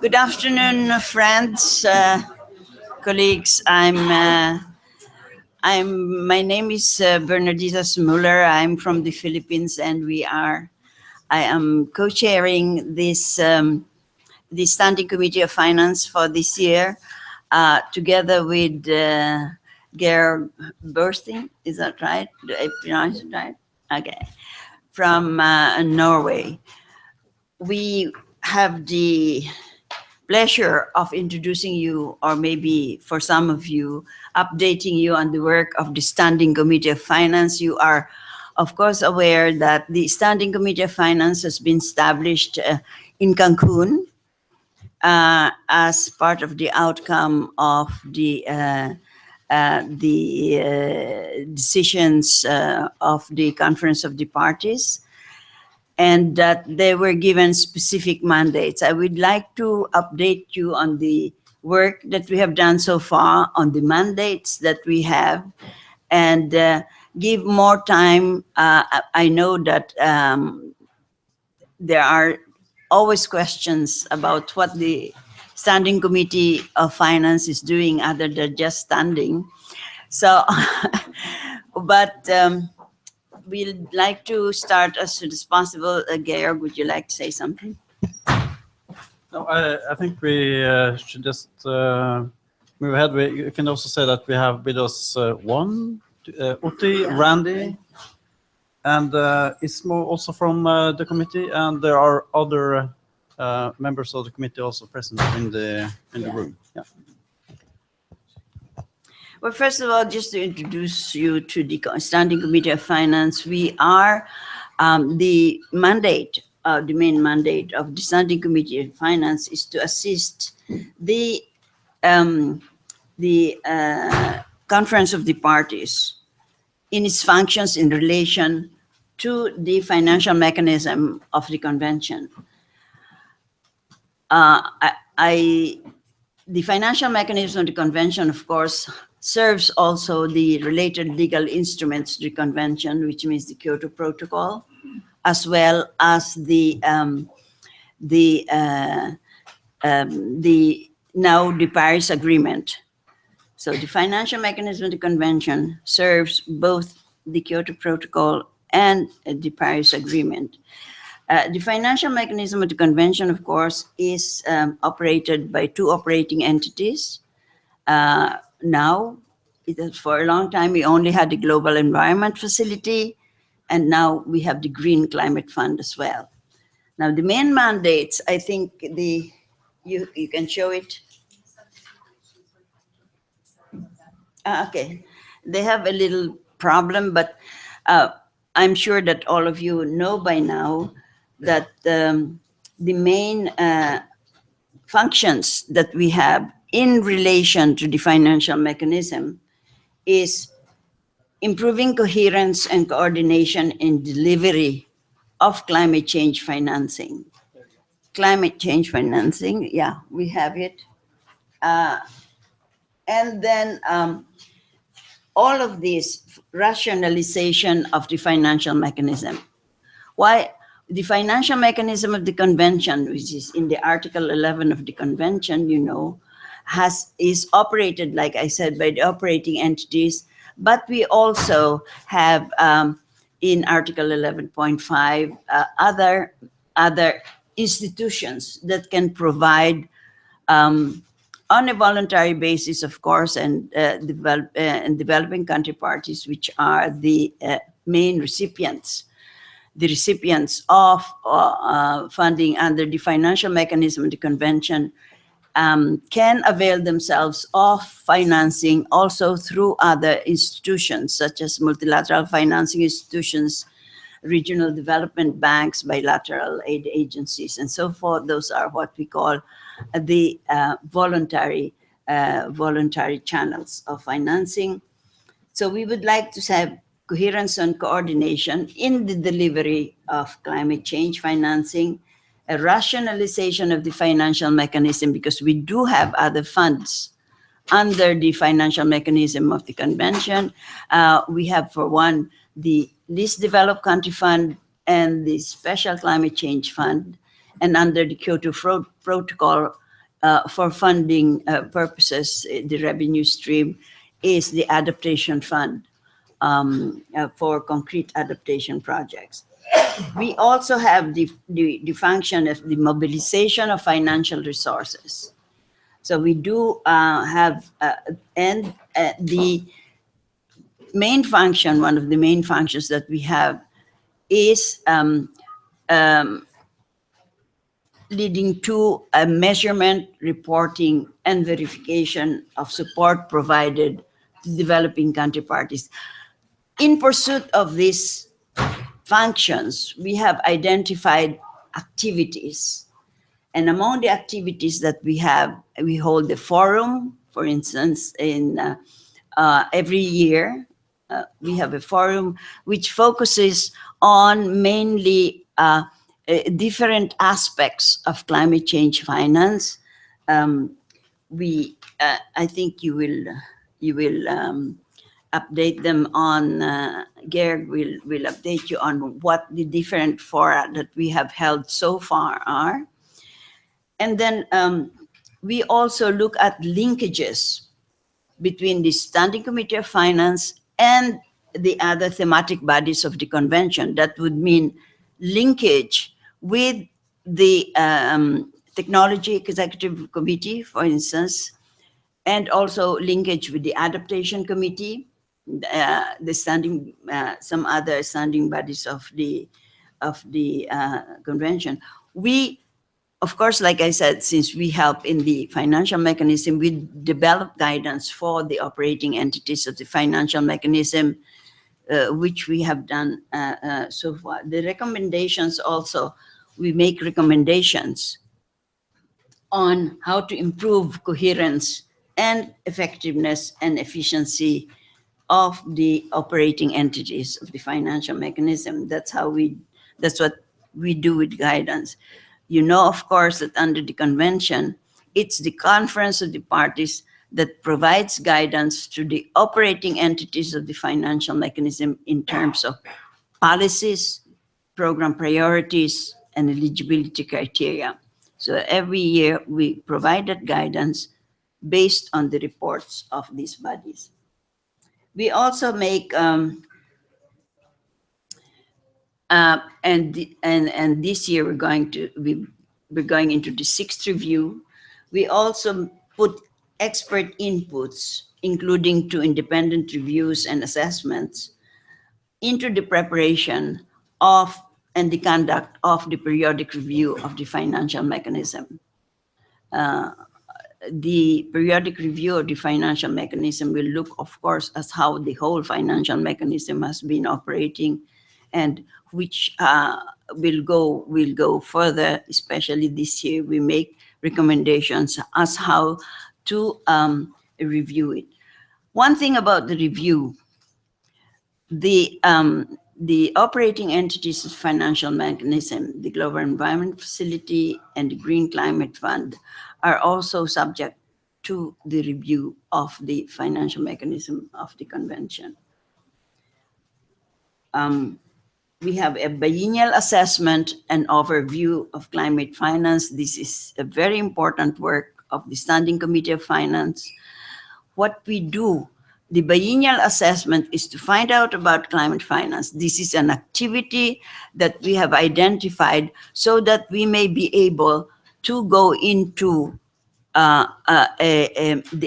Good afternoon, friends, colleagues. My name is Bernardita Smuller. I'm from the Philippines, and I am co-chairing the Standing Committee of Finance for this year, together with Georg Bursting. Is that right? Do I pronounce it right? Okay. From Norway. We have the pleasure of introducing you, or maybe for some of you, updating you on the work of the Standing Committee of Finance. You are, of course, aware that the Standing Committee of Finance has been established in Cancun as part of the outcome of the decisions of the Conference of the Parties, and that they were given specific mandates. I would like to update you on the work that we have done so far, on the mandates that we have, and give more time. I know that there are always questions about what the Standing Committee of Finance is doing other than just standing. So, but we'd like to start as soon as possible. Georg, would you like to say something? No, I think we should just move ahead. You can also say that we have with us Uti, Randy, and Ismo also from the committee, and there are other members of the committee also present in the room. Yeah. Well, first of all, just to introduce you to the Standing Committee of Finance, we are the main mandate of the Standing Committee of Finance is to assist the Conference of the Parties in its functions in relation to the financial mechanism of the convention. The financial mechanism of the convention, of course, serves also the related legal instruments to the convention, which means the Kyoto Protocol, as well as the Paris Agreement. So the financial mechanism of the convention serves both the Kyoto Protocol and the Paris Agreement. The financial mechanism of the convention, of course, is operated by two operating entities. Now, for a long time, we only had the Global Environment Facility, and now we have the Green Climate Fund as well. Now, the main mandates, I think you can show it. Okay, they have a little problem, but I'm sure that all of you know by now that the main functions that we have in relation to the financial mechanism is improving coherence and coordination in delivery of climate change financing. Climate change financing, yeah, we have it. And then all of this rationalization of the financial mechanism. Why? The financial mechanism of the convention, which is in the Article 11 of the convention, you know, is operated, like I said, by the operating entities, but we also have in Article 11.5 other institutions that can provide on a voluntary basis, of course, and developing country parties, which are the main recipients. The recipients of funding under the financial mechanism of the convention can avail themselves of financing also through other institutions, such as multilateral financing institutions, regional development banks, bilateral aid agencies, and so forth. Those are what we call the voluntary channels of financing. So we would like to have coherence and coordination in the delivery of climate change financing, a rationalization of the financial mechanism, because we do have other funds under the financial mechanism of the convention. We have, for one, the Least Developed Country Fund and the Special Climate Change Fund. and under the Kyoto Protocol, for funding purposes, the revenue stream is the adaptation fund for concrete adaptation projects. We also have the function of the mobilization of financial resources. So we do have, and the main function, one of the main functions that we have is leading to a measurement, reporting, and verification of support provided to developing country parties. In pursuit of these functions, we have identified activities. And among the activities that we have, we hold a forum, for instance, in every year. We have a forum which focuses on mainly different aspects of climate change finance. I think you will update them on, Gerd will update you on what the different fora that we have held so far are. And then we also look at linkages between the Standing Committee of Finance and the other thematic bodies of the convention. That would mean linkage with the Technology Executive Committee, for instance, and also linkage with the Adaptation Committee, the standing, some other standing bodies of the convention. We, of course, like I said, since we help in the financial mechanism, we develop guidance for the operating entities of the financial mechanism, which we have done so far. The recommendations also, we make recommendations on how to improve coherence and effectiveness and efficiency of the operating entities of the financial mechanism. That's what we do with guidance. You know, of course, that under the convention, it's the conference of the parties that provides guidance to the operating entities of the financial mechanism in terms of policies, program priorities, and eligibility criteria. So every year we provide that guidance based on the reports of these bodies. We also make, and this year we're going into the 6th review. We also put expert inputs, including 2 independent reviews and assessments, into the preparation of and the conduct of the periodic review of the financial mechanism. The periodic review of the financial mechanism will look, of course, as how the whole financial mechanism has been operating, and which will go further. Especially this year, we make recommendations as how to review it. One thing about the review, the operating entities of financial mechanism, the Global Environment Facility and the Green Climate Fund, are also subject to the review of the financial mechanism of the convention. We have a biennial assessment and overview of climate finance. This is a very important work of the Standing Committee of Finance. What we do, the biennial assessment, is to find out about climate finance. This is an activity that we have identified so that we may be able to go into the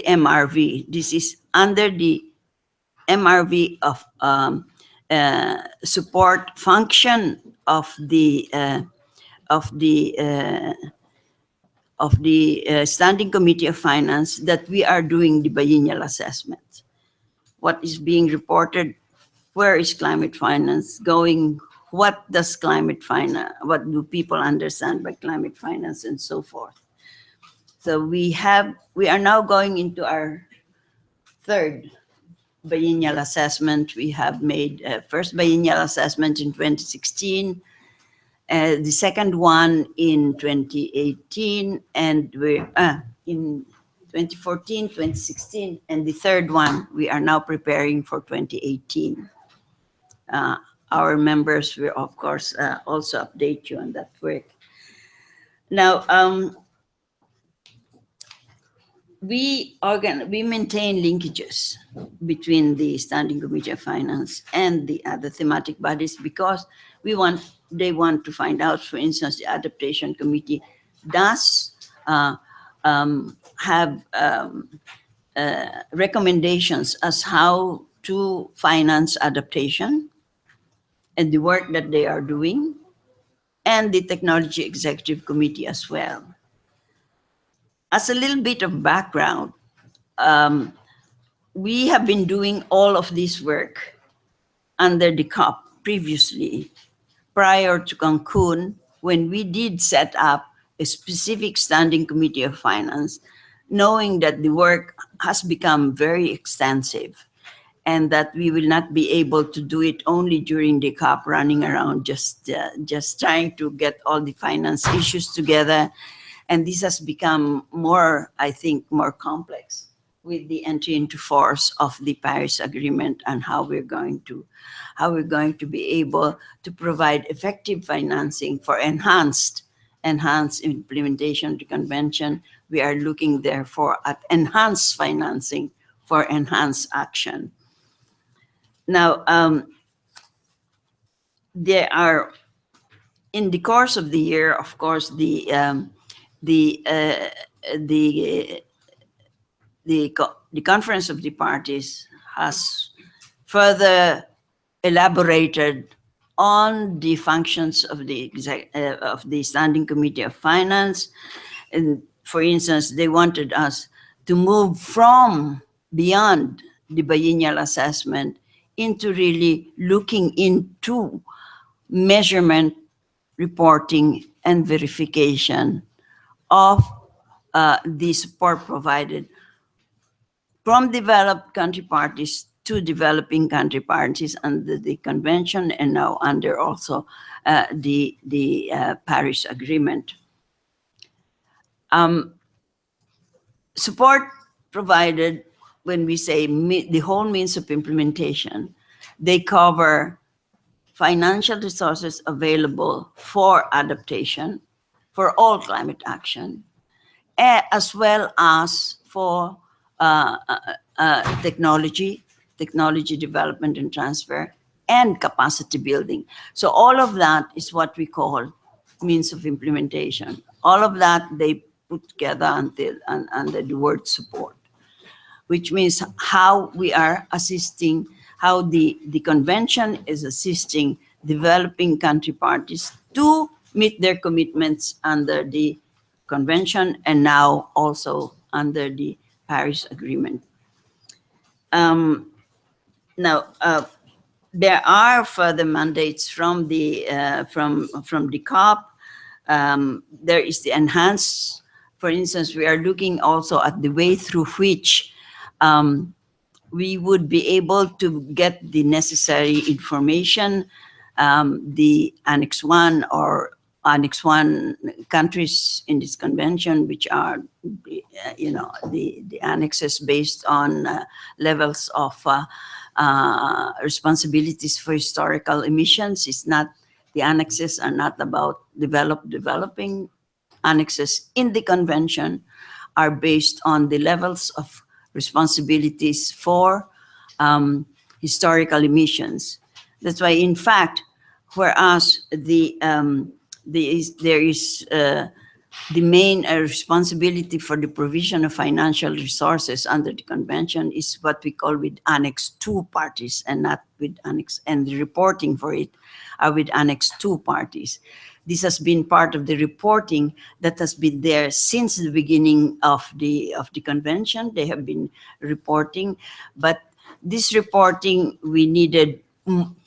MRV. This is under the MRV of support function of the Standing Committee of Finance, that we are doing the biennial assessment. What is being reported? Where is climate finance going? What does climate finance, what do people understand by climate finance, and so forth. So we are now going into our 3rd biennial assessment. We have made a first biennial assessment in 2016, the second one in 2018, and we're in 2014, 2016, and the third one we are now preparing for 2018. Our members will, of course, also update you on that work. Now, we maintain linkages between the Standing Committee of Finance and the other thematic bodies because they want to find out, for instance, the Adaptation Committee does have recommendations as how to finance adaptation and the work that they are doing, and the Technology Executive Committee as well. As a little bit of background, we have been doing all of this work under the COP previously, prior to Cancun, when we did set up a specific Standing Committee of Finance, knowing that the work has become very extensive and that we will not be able to do it only during the COP, running around just trying to get all the finance issues together. And this has become more, I think, more complex with the entry into force of the Paris Agreement and how we're going to be able to provide effective financing for enhanced implementation of the convention. We are looking therefore at enhanced financing for enhanced action. Now, there are, in the course of the year, of course, the Conference of the Parties has further elaborated on the functions of the Standing Committee of Finance. And for instance, they wanted us to move from beyond the biennial assessment into really looking into measurement, reporting, and verification of the support provided from developed country parties to developing country parties under the convention, and now under also the Paris Agreement. Support provided, when we say the whole means of implementation, they cover financial resources available for adaptation, for all climate action, as well as for technology development and transfer, and capacity building. So all of that is what we call means of implementation. All of that they put together under the word support, which means how we are assisting, how the convention is assisting developing country parties to meet their commitments under the convention and now also under the Paris Agreement. Now, there are further mandates from the COP. There is the enhanced. For instance, we are looking also at the way through which we would be able to get the necessary information. The Annex 1 or Annex 1 countries in this convention, which are, the annexes based on levels of responsibilities for historical emissions. It's not, the annexes are not about developing. Annexes in the convention are based on the levels of responsibilities for historical emissions. That's why, in fact, whereas there is the main responsibility for the provision of financial resources under the convention is what we call with Annex 2 parties, and not with Annex, and the reporting for it are with Annex 2 parties. This has been part of the reporting that has been there since the beginning of the convention. They have been reporting, but this reporting, we needed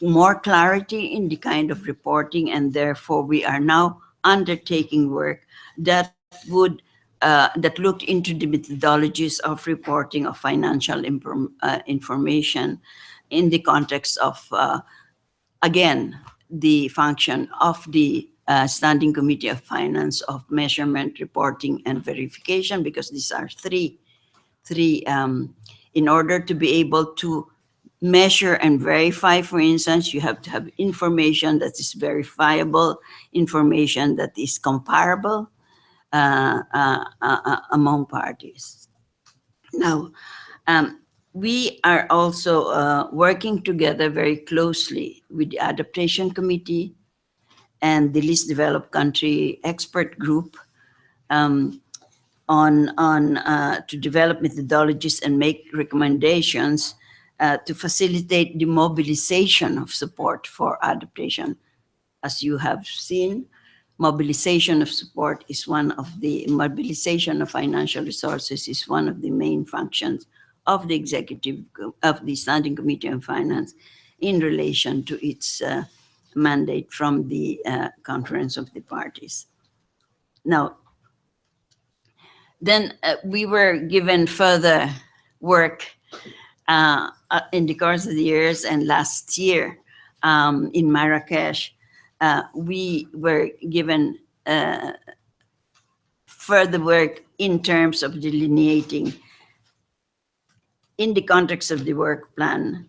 more clarity in the kind of reporting, and therefore we are now undertaking work that would that looked into the methodologies of reporting of financial information in the context of again the function of the Standing Committee of Finance of measurement, reporting, and verification, because these are three in order to be able to measure and verify. For instance, you have to have information that is verifiable, information that is comparable, among parties. Now, we are also working together very closely with the Adaptation Committee and the Least Developed Country Expert Group to develop methodologies and make recommendations to facilitate the mobilization of support for adaptation. As you have seen, mobilization of support is mobilization of financial resources is one of the main functions of the Standing Committee on Finance in relation to its mandate from the Conference of the Parties. Now, then we were given further work in the course of the years, and last year in Marrakesh, we were given further work in terms of delineating, in the context of the work plan,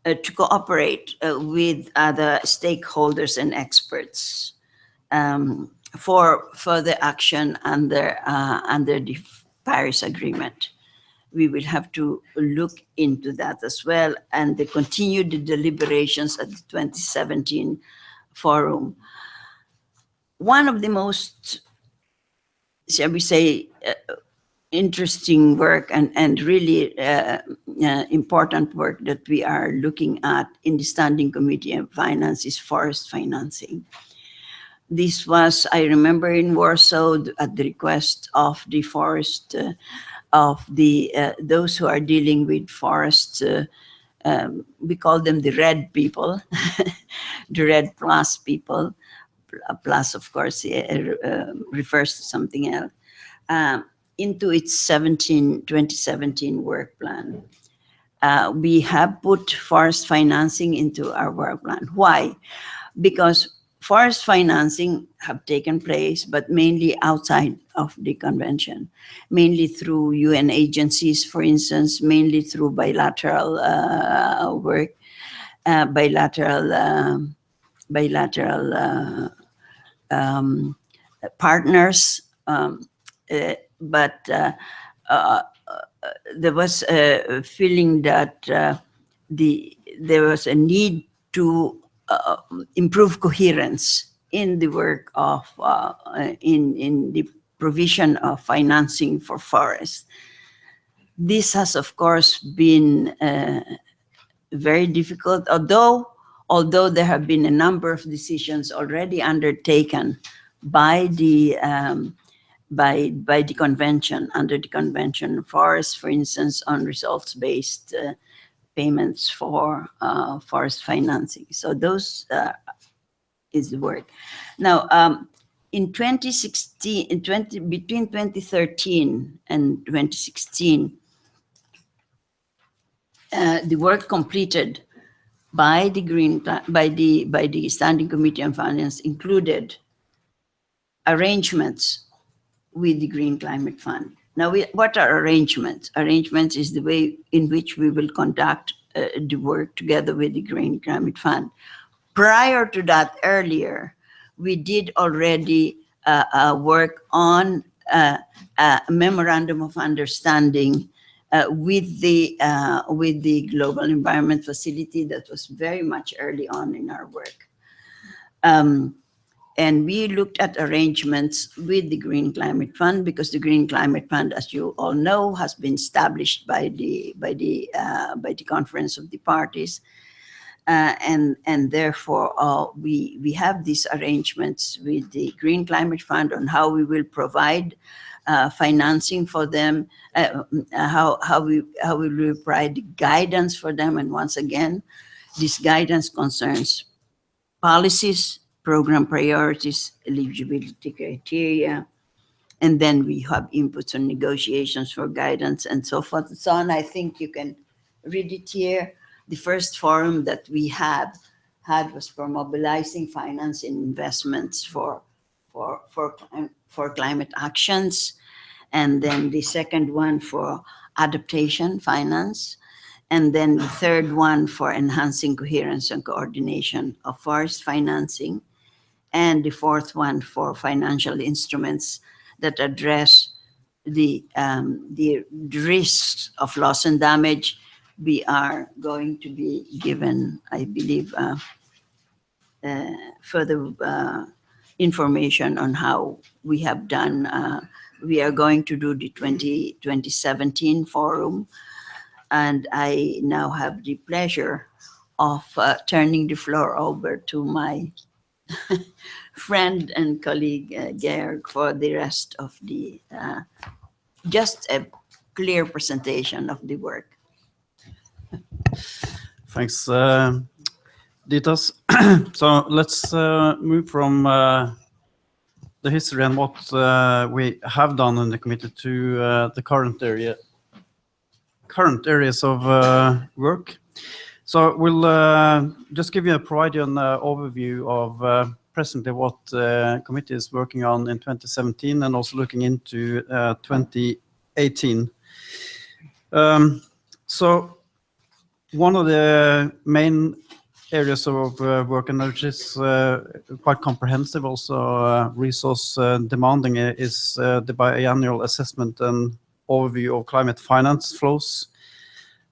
to cooperate with other stakeholders and experts for further action under the Paris Agreement. We will have to look into that as well, and the continued deliberations at the 2017 forum. One of the most, shall we say, interesting work and really important work that we are looking at in the Standing Committee on Finance is forest financing. This was, I remember, in Warsaw at the request of the forest, of those who are dealing with forests. We call them the red people, the red plus people. Plus, of course, refers to something else. Into its 2017 work plan. We have put forest financing into our work plan. Why? Because forest financing have taken place, but mainly outside of the convention, mainly through UN agencies, for instance, mainly through bilateral work, bilateral partners. But there was a feeling that there was a need to improve coherence in the work of in the provision of financing for forests. This has, of course, been very difficult, although there have been a number of decisions already undertaken by the convention, under the convention, forests, for instance, on results-based payments for forest financing. So those is the work. Now, in 2016, between 2013 and 2016, the work completed by the Standing Committee on Finance included arrangements with the Green Climate Fund. Now, what are arrangements? Arrangements is the way in which we will conduct the work together with the Green Climate Fund. Prior to that, earlier, we did already work on a memorandum of understanding with the Global Environment Facility. That was very much early on in our work. And we looked at arrangements with the Green Climate Fund, because the Green Climate Fund, as you all know, has been established by the Conference of the Parties, and therefore we have these arrangements with the Green Climate Fund on how we will provide financing for them, how we will provide guidance for them, and once again, this guidance concerns policies, program priorities, eligibility criteria, and then we have inputs on negotiations for guidance and so forth and so on. I think you can read it here. The first forum that we had was for mobilizing finance and investments for climate actions, and then the second one for adaptation finance, and then the third one for enhancing coherence and coordination of forest financing, and the fourth one for financial instruments that address the risks of loss and damage, we are going to be given, I believe, further information on how we have done. We are going to do the 2017 forum, and I now have the pleasure of turning the floor over to my friend and colleague Georg for the rest of the just a clear presentation of the work. Thanks, Ditas. So let's move from the history and what we have done in the committee to the current areas of work. So we'll just provide you an overview of presently what the committee is working on in 2017 and also looking into 2018. So one of the main areas of work, and which is quite comprehensive, also resource demanding, is the biannual assessment and overview of climate finance flows,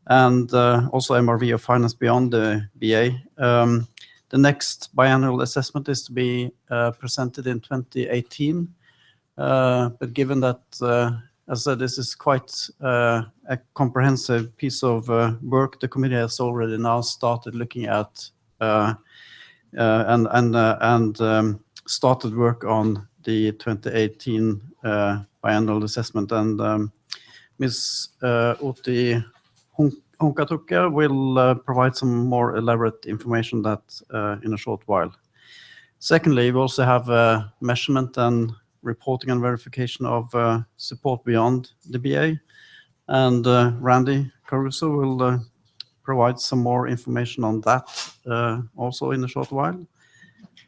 and also MRV of Finance beyond the BA. The next biannual assessment is to be presented in 2018, but given that, as I said, this is quite a comprehensive piece of work, the committee has already now started looking at and started work on the 2018 biannual assessment. And Ms. Outi Hunkatukke will provide some more elaborate information on that in a short while. Secondly, we also have measurement and reporting and verification of support beyond the BA. And Randy Caruso will provide some more information on that also in a short while.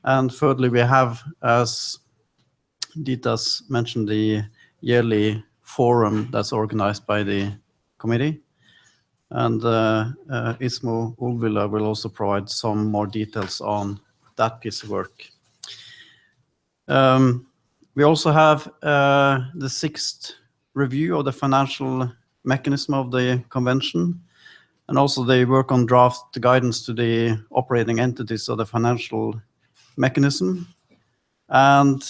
And thirdly, we have, as Ditas mentioned, the yearly forum that's organized by the committee. And Ismo Ulvila will also provide some more details on that piece of work. We also have the 6th review of the financial mechanism of the convention, and also they work on draft guidance to the operating entities of the financial mechanism. And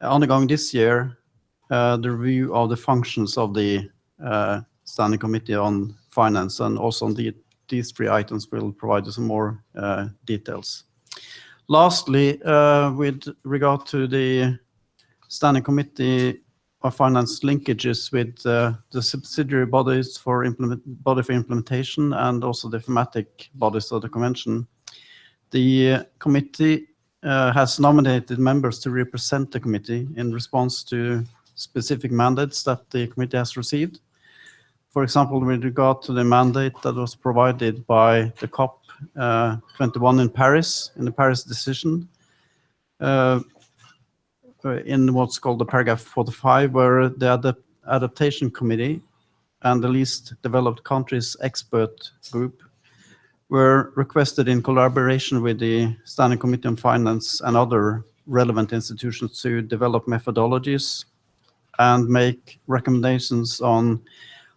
undergoing this year, the review of the functions of the Standing Committee on Finance, and also on these 3 items will provide you some more details. Lastly, with regard to the Standing Committee of Finance linkages with the subsidiary bodies for implementation and also the thematic bodies of the convention, the committee has nominated members to represent the committee in response to specific mandates that the committee has received. For example, with regard to the mandate that was provided by the COP 21 in Paris, in the Paris decision, in what's called the paragraph 45, where the adaptation committee and the least developed countries expert group were requested in collaboration with the Standing Committee on Finance and other relevant institutions to develop methodologies and make recommendations on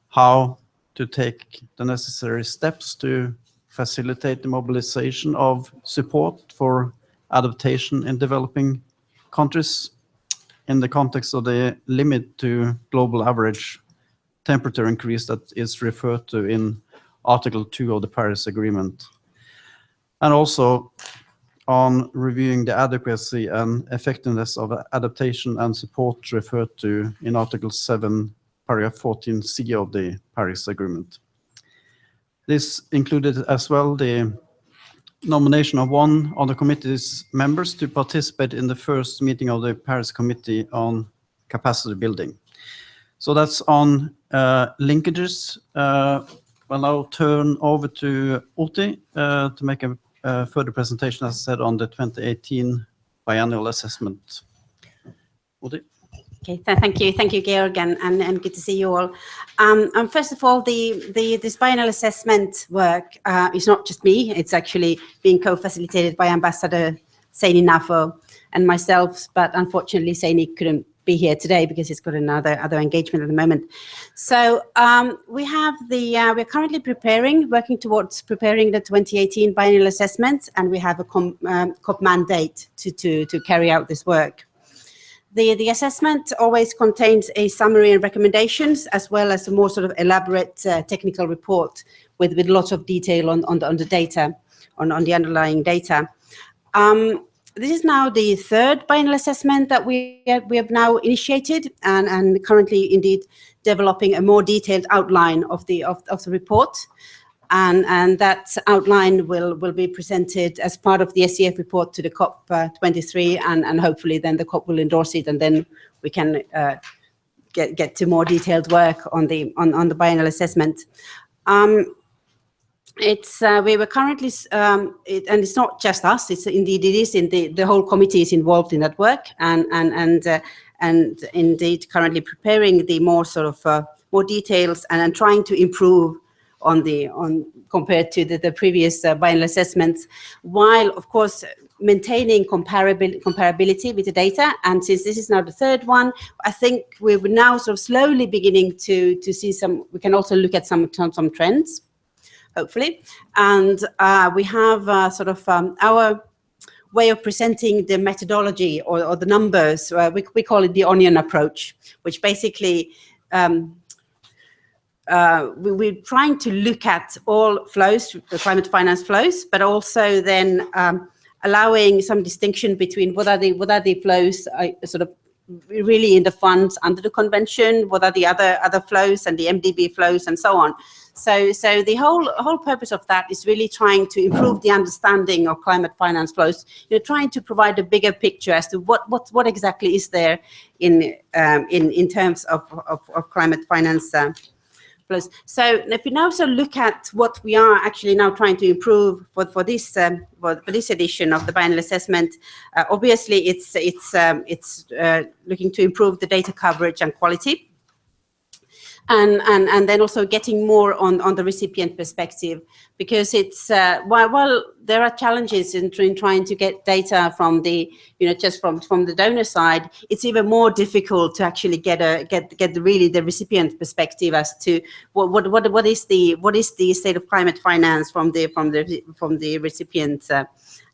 how to take the necessary steps to facilitate the mobilization of support for adaptation in developing countries in the context of the limit to global average temperature increase that is referred to in Article 2 of the Paris Agreement. And also on reviewing the adequacy and effectiveness of adaptation and support referred to in Article 7, paragraph 14C of the Paris Agreement. This included as well the nomination of one of the committee's members to participate in the first meeting of the Paris Committee on Capacity Building. So that's on linkages. I'll now turn over to Outi to make a further presentation, as I said, on the 2018 biannual assessment. Outi. Okay, thank you, Georg, and good to see you all. First of all, this biannual assessment work is not just me; it's actually being co-facilitated by Ambassador Zaini Nafo and myself, but unfortunately Seini couldn't be here today because he's got other engagement at the moment. So we're currently working towards preparing the 2018 biennial assessment, and we have a COP mandate to carry out this work. The assessment always contains a summary and recommendations, as well as a more sort of elaborate technical report with lots of detail on the data, on the underlying data. This is now the third biennial assessment that we have now initiated, and currently indeed developing a more detailed outline of the report, and that outline will be presented as part of the SCF report to the COP 23, and hopefully then the COP will endorse it, and then we can get to more detailed work on the biennial assessment. We were currently, and it's not just us. It is in the whole committee is involved in that work, and indeed currently preparing the more sort of more details and trying to improve on compared to the previous biennial assessments, while of course maintaining comparability with the data. And since this is now the third one, I think we're now sort of slowly beginning to see we can also look at some trends, hopefully. And we have sort of our way of presenting the methodology or the numbers. We call it the onion approach, which basically we're trying to look at all flows, the climate finance flows, but also then allowing some distinction between what are the flows sort of really in the funds under the convention, what are the other flows and the MDB flows and so on. So the whole purpose of that is really trying to improve the understanding of climate finance flows. You're trying to provide a bigger picture as to what exactly is there in terms of climate finance flows. So if you now look at what we are actually now trying to improve for this edition of the biennial assessment, obviously it's looking to improve the data coverage and quality. And then also getting more on the recipient perspective, because it's while there are challenges in trying to get data from the just from the donor side, it's even more difficult to actually get really the recipient perspective as to what is the state of climate finance from the recipient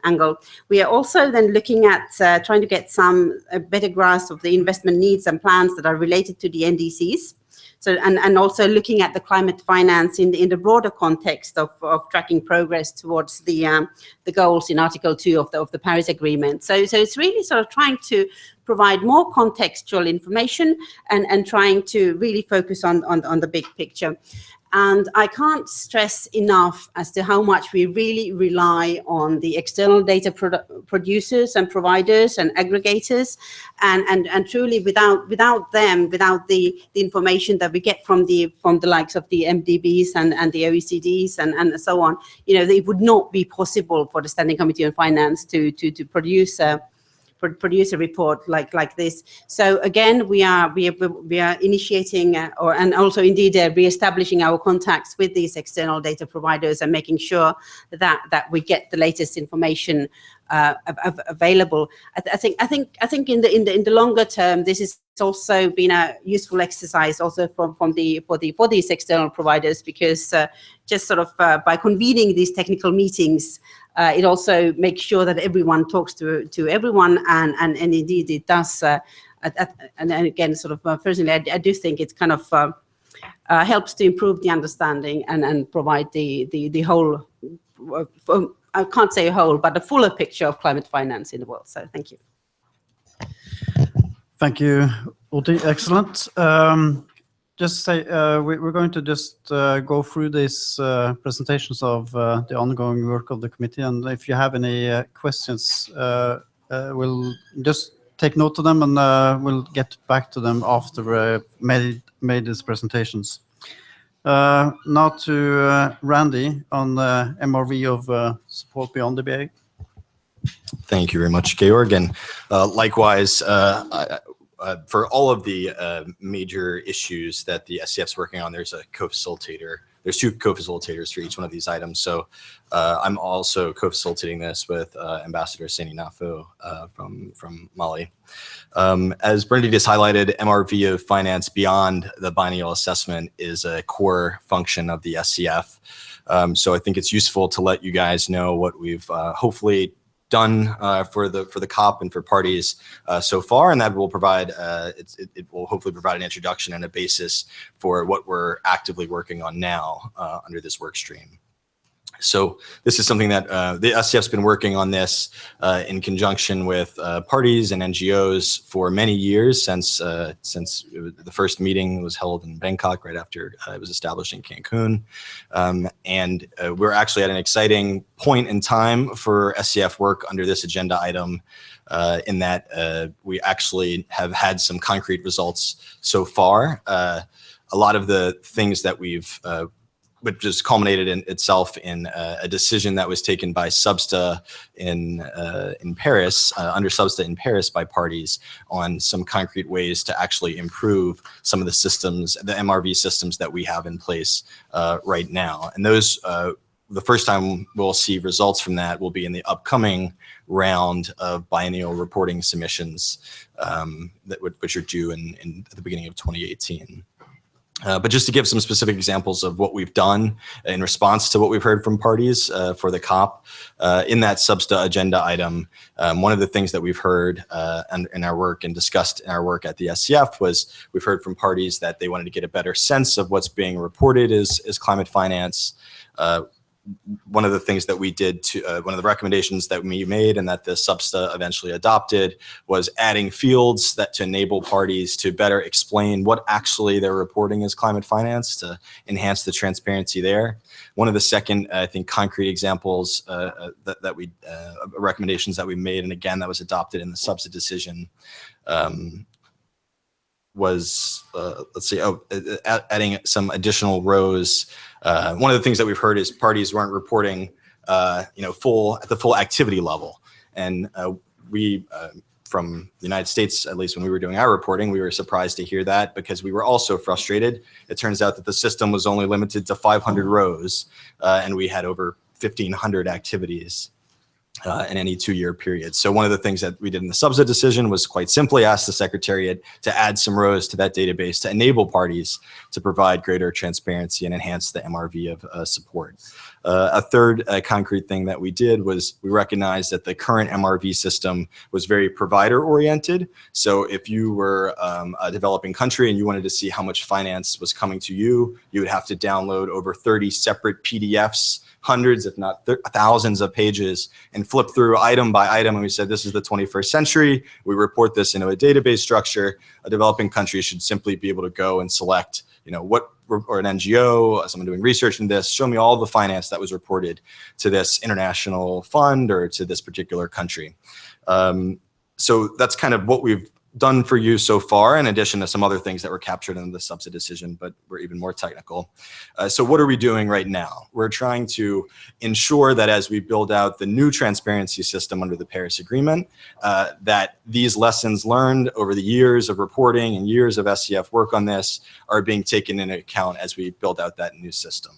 angle. We are also then looking at trying to get a better grasp of the investment needs and plans that are related to the NDCs. So and also looking at the climate finance in the broader context of tracking progress towards the goals in Article 2 of the Paris Agreement. So it's really sort of trying to provide more contextual information and trying to really focus on the big picture. And I can't stress enough as to how much we really rely on the external data producers and providers and aggregators, and truly without them, without the information that we get from the likes of the MDBs and the OECDs and so on, it would not be possible for the Standing Committee on Finance to produce a report like this. So again, we are initiating and also indeed re-establishing our contacts with these external data providers and making sure that we get the latest information available. I think in the longer term, this has also been a useful exercise also for these external providers, because just sort of by convening these technical meetings, it also makes sure that everyone talks to everyone, and indeed it does. And again, sort of personally, I do think it kind of helps to improve the understanding and provide the whole. I can't say a whole, but a fuller picture of climate finance in the world. So thank you. Thank you, Uti. Excellent. Just say we're going to just go through these presentations of the ongoing work of the committee, and if you have any questions, we'll just take note of them, and we'll get back to them after we made these presentations. Now to Randy on the MRV of support beyond the BA. Thank you very much, Georg, and likewise. For all of the major issues that the SCF is working on, there's a co-facilitator there's 2 co-facilitators for each one of these items. So I'm also co-facilitating this with Ambassador Sani Nafo from Mali. As Bernadette just highlighted, MRV of Finance beyond the biennial assessment is a core function of the SCF. So I think it's useful to let you guys know what we've hopefully done for the COP and for parties so far, and that will provide it will hopefully provide an introduction and a basis for what we're actively working on now under this work stream. So this is something that the SCF's been working on this in conjunction with parties and NGOs for many years, since the first meeting was held in Bangkok right after it was established in Cancun. And we're actually at an exciting point in time for SCF work under this agenda item, in that we actually have had some concrete results so far. A lot of the things that we've which just culminated in itself in a decision that was taken by Substa in Paris, under Substa in Paris by parties, on some concrete ways to actually improve some of the systems, the MRV systems that we have in place right now. And those, the first time we'll see results from that will be in the upcoming round of biennial reporting submissions which are due at the beginning of 2018. But just to give some specific examples of what we've done in response to what we've heard from parties for the COP, in that Substa agenda item, one of the things that we've heard in our work and discussed in our work at the SCF was we've heard from parties that they wanted to get a better sense of what's being reported as climate finance. One of the things that we did one of the recommendations that we made and that the Substa eventually adopted was adding fields that to enable parties to better explain what actually they're reporting as climate finance, to enhance the transparency there. One of the second, I think, concrete examples that we recommendations that we made, and again that was adopted in the Substa decision, was adding some additional rows. One of the things that we've heard is parties weren't reporting, at the full activity level, and we, from the United States, at least when we were doing our reporting, we were surprised to hear that, because we were also frustrated. It turns out that the system was only limited to 500 rows, and we had over 1,500 activities in any 2-year period. So one of the things that we did in the Substa decision was quite simply ask the Secretariat to add some rows to that database to enable parties to provide greater transparency and enhance the MRV of support. A third concrete thing that we did was we recognized that the current MRV system was very provider oriented. So if you were a developing country and you wanted to see how much finance was coming to you, you would have to download over 30 separate PDFs, hundreds, if not thousands of pages, and flip through item by item. And we said, this is the 21st century. We report this into a database structure. A developing country should simply be able to go and select, or an NGO, someone doing research in this, show me all the finance that was reported to this international fund or to this particular country. So that's kind of what we've done for you so far, in addition to some other things that were captured in the Substa decision, but we're even more technical. So what are we doing right now? We're trying to ensure that as we build out the new transparency system under the Paris Agreement, that these lessons learned over the years of reporting and years of SCF work on this are being taken into account as we build out that new system.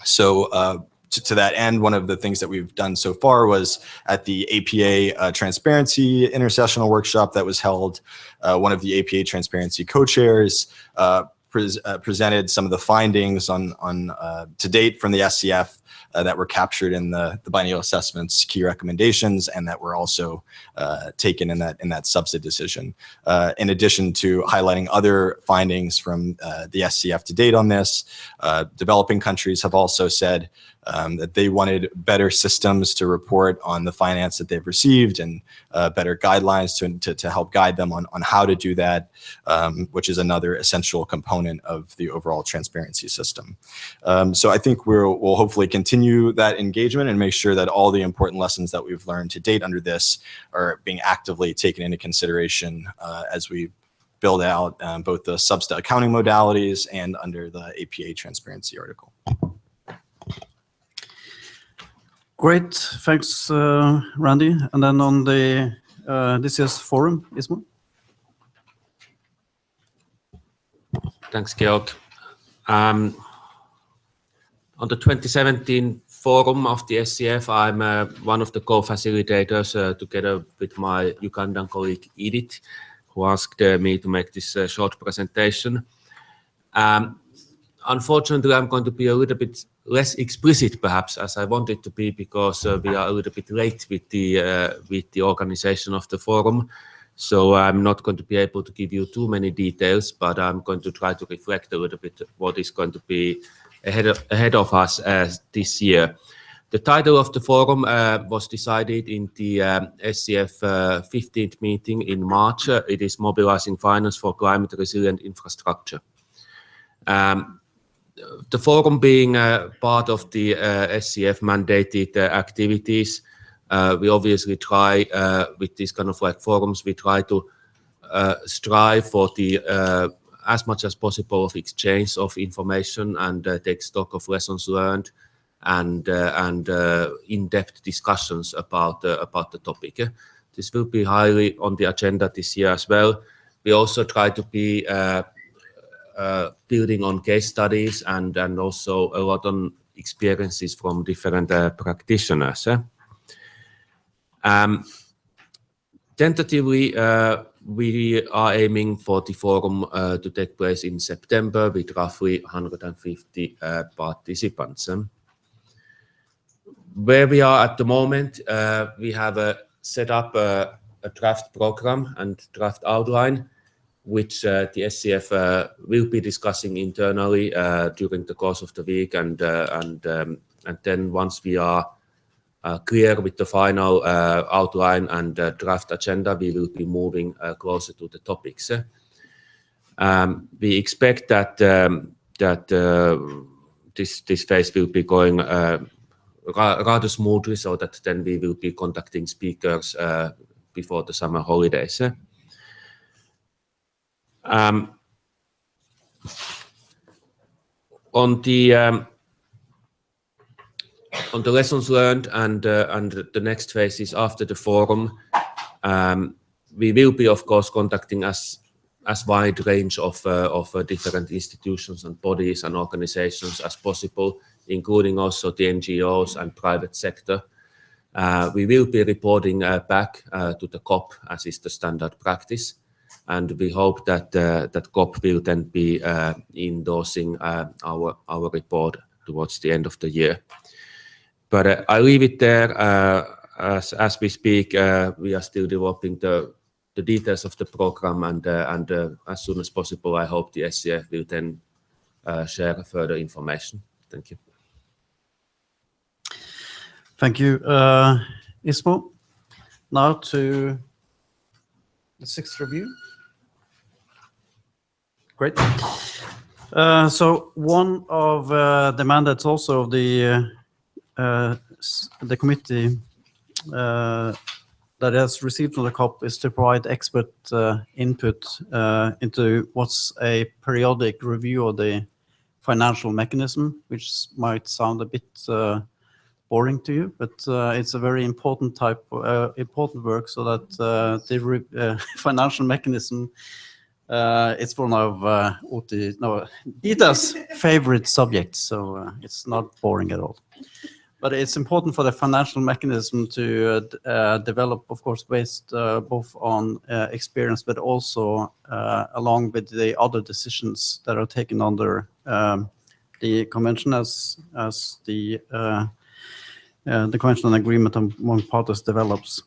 So to that end, one of the things that we've done so far was at the APA Transparency Intersessional Workshop that was held, one of the APA Transparency co-chairs presented some of the findings on to date from the SCF that were captured in the biennial assessment's key recommendations, and that were also taken in that Substa decision. In addition to highlighting other findings from the SCF to date on this, developing countries have also said that they wanted better systems to report on the finance that they've received, and better guidelines to help guide them on how to do that, which is another essential component of the overall transparency system. So I think we'll hopefully continue that engagement and make sure that all the important lessons that we've learned to date under this are being actively taken into consideration as we build out both the Substa accounting modalities and under the APA transparency article. Great, thanks, Randy. And then on the DCS forum, Ismo? Thanks, Georg. On the 2017 forum of the SCF, I'm one of the co-facilitators together with my Ugandan colleague Edith, who asked me to make this short presentation. Unfortunately, I'm going to be a little bit less explicit, perhaps, as I wanted to be, because we are a little bit late with the organization of the forum. So I'm not going to be able to give you too many details, but I'm going to try to reflect a little bit what is going to be ahead of us this year. The title of the forum was decided in the SCF 15th meeting in March. It is Mobilizing Finance for Climate Resilient Infrastructure. The forum being part of the SCF mandated activities, we obviously try with these kind of like forums, we try to strive for the as much as possible of exchange of information and take stock of lessons learned and in-depth discussions about the topic. This will be highly on the agenda this year as well. We also try to be building on case studies and also a lot on experiences from different practitioners. Tentatively, we are aiming for the forum to take place in September with roughly 150 participants. Where we are at the moment, we have set up a draft program and draft outline, which the SCF will be discussing internally during the course of the week, and then once we are clear with the final outline and draft agenda, we will be moving closer to the topics. We expect that this phase will be going rather smoothly, so that then we will be contacting speakers before the summer holidays. On the lessons learned and the next phases after the forum, we will be, of course, contacting as wide range of different institutions and bodies and organizations as possible, including also the NGOs and private sector. We will be reporting back to the COP, as is the standard practice, and we hope that that COP will then be endorsing our report towards the end of the year. But I leave it there. As we speak, we are still developing the details of the program, and as soon as possible, I hope the SCF will then share further information. Thank you. Thank you, Ismo. Now to the 6th review. Great. So one of the mandates also of the committee that has received from the COP is to provide expert input into what's a periodic review of the financial mechanism, which might sound a bit boring to you, but it's a very important important work, so that the financial mechanism it's one of Dita's favorite subjects, so it's not boring at all. But it's important for the financial mechanism to develop, of course, based both on experience, but also along with the other decisions that are taken under the convention, as the convention and agreement among parties develops.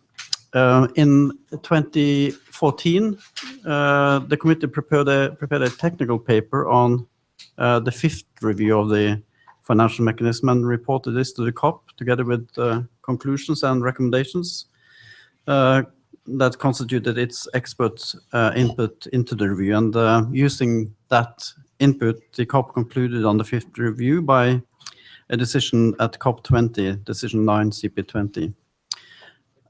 In 2014, the committee prepared a technical paper on the 5th review of the financial mechanism and reported this to the COP together with conclusions and recommendations that constituted its expert input into the review. And using that input, the COP concluded on the 5th review by a decision at COP20, decision 9 CP20.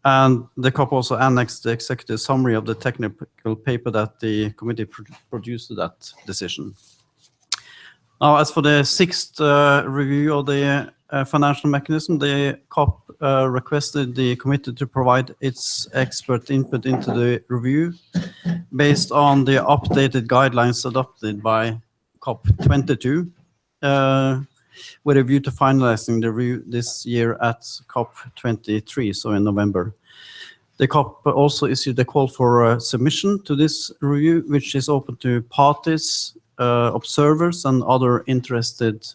And the COP also annexed the executive summary of the technical paper that the committee produced to that decision. Now, as for the 6th review of the financial mechanism, the COP requested the committee to provide its expert input into the review based on the updated guidelines adopted by COP22, with a view to finalizing the review this year at COP23, so in November. The COP also issued a call for submission to this review, which is open to parties, observers, and other interested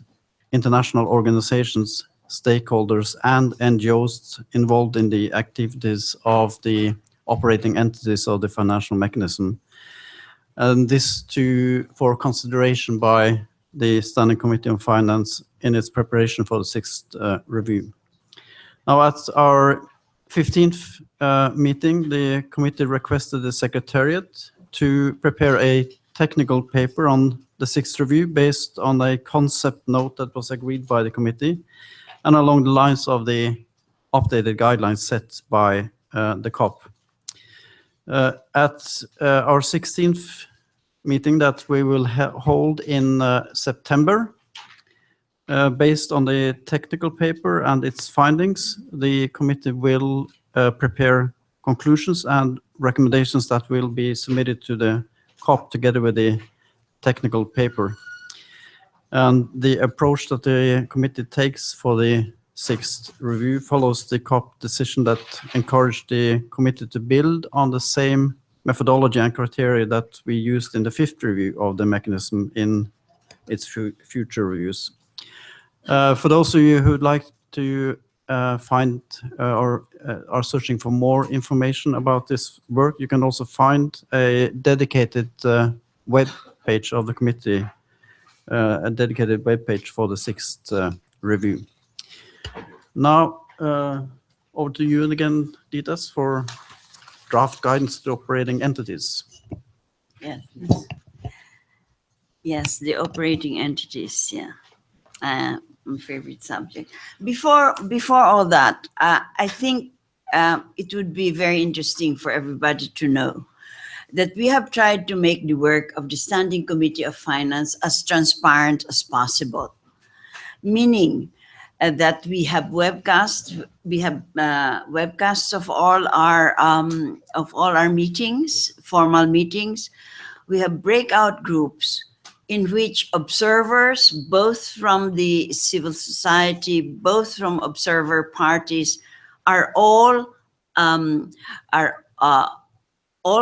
international organizations, stakeholders, and NGOs involved in the activities of the operating entities of the financial mechanism. And this for consideration by the Standing Committee on Finance in its preparation for the 6th review. Now, at our 15th meeting, the committee requested the Secretariat to prepare a technical paper on the 6th review based on a concept note that was agreed by the committee and along the lines of the updated guidelines set by the COP. At our 16th meeting that we will hold in September, based on the technical paper and its findings, the committee will prepare conclusions and recommendations that will be submitted to the COP together with the technical paper. And the approach that the committee takes for the 6th review follows the COP decision that encouraged the committee to build on the same methodology and criteria that we used in the 5th review of the mechanism in its future reviews. For those of you who would like to find or are searching for more information about this work, you can also find a dedicated web page of the committee, a dedicated web page for the 6th review. Now, over to you again, Ditas, for draft guidance to operating entities. Yes. Yes, the operating entities, yeah. My favorite subject. Before all that, I think it would be very interesting for everybody to know that we have tried to make the work of the Standing Committee of Finance as transparent as possible, meaning that we have webcasts. We have webcasts of all our meetings, formal meetings. We have breakout groups in which observers, both from the civil society, both from observer parties, are all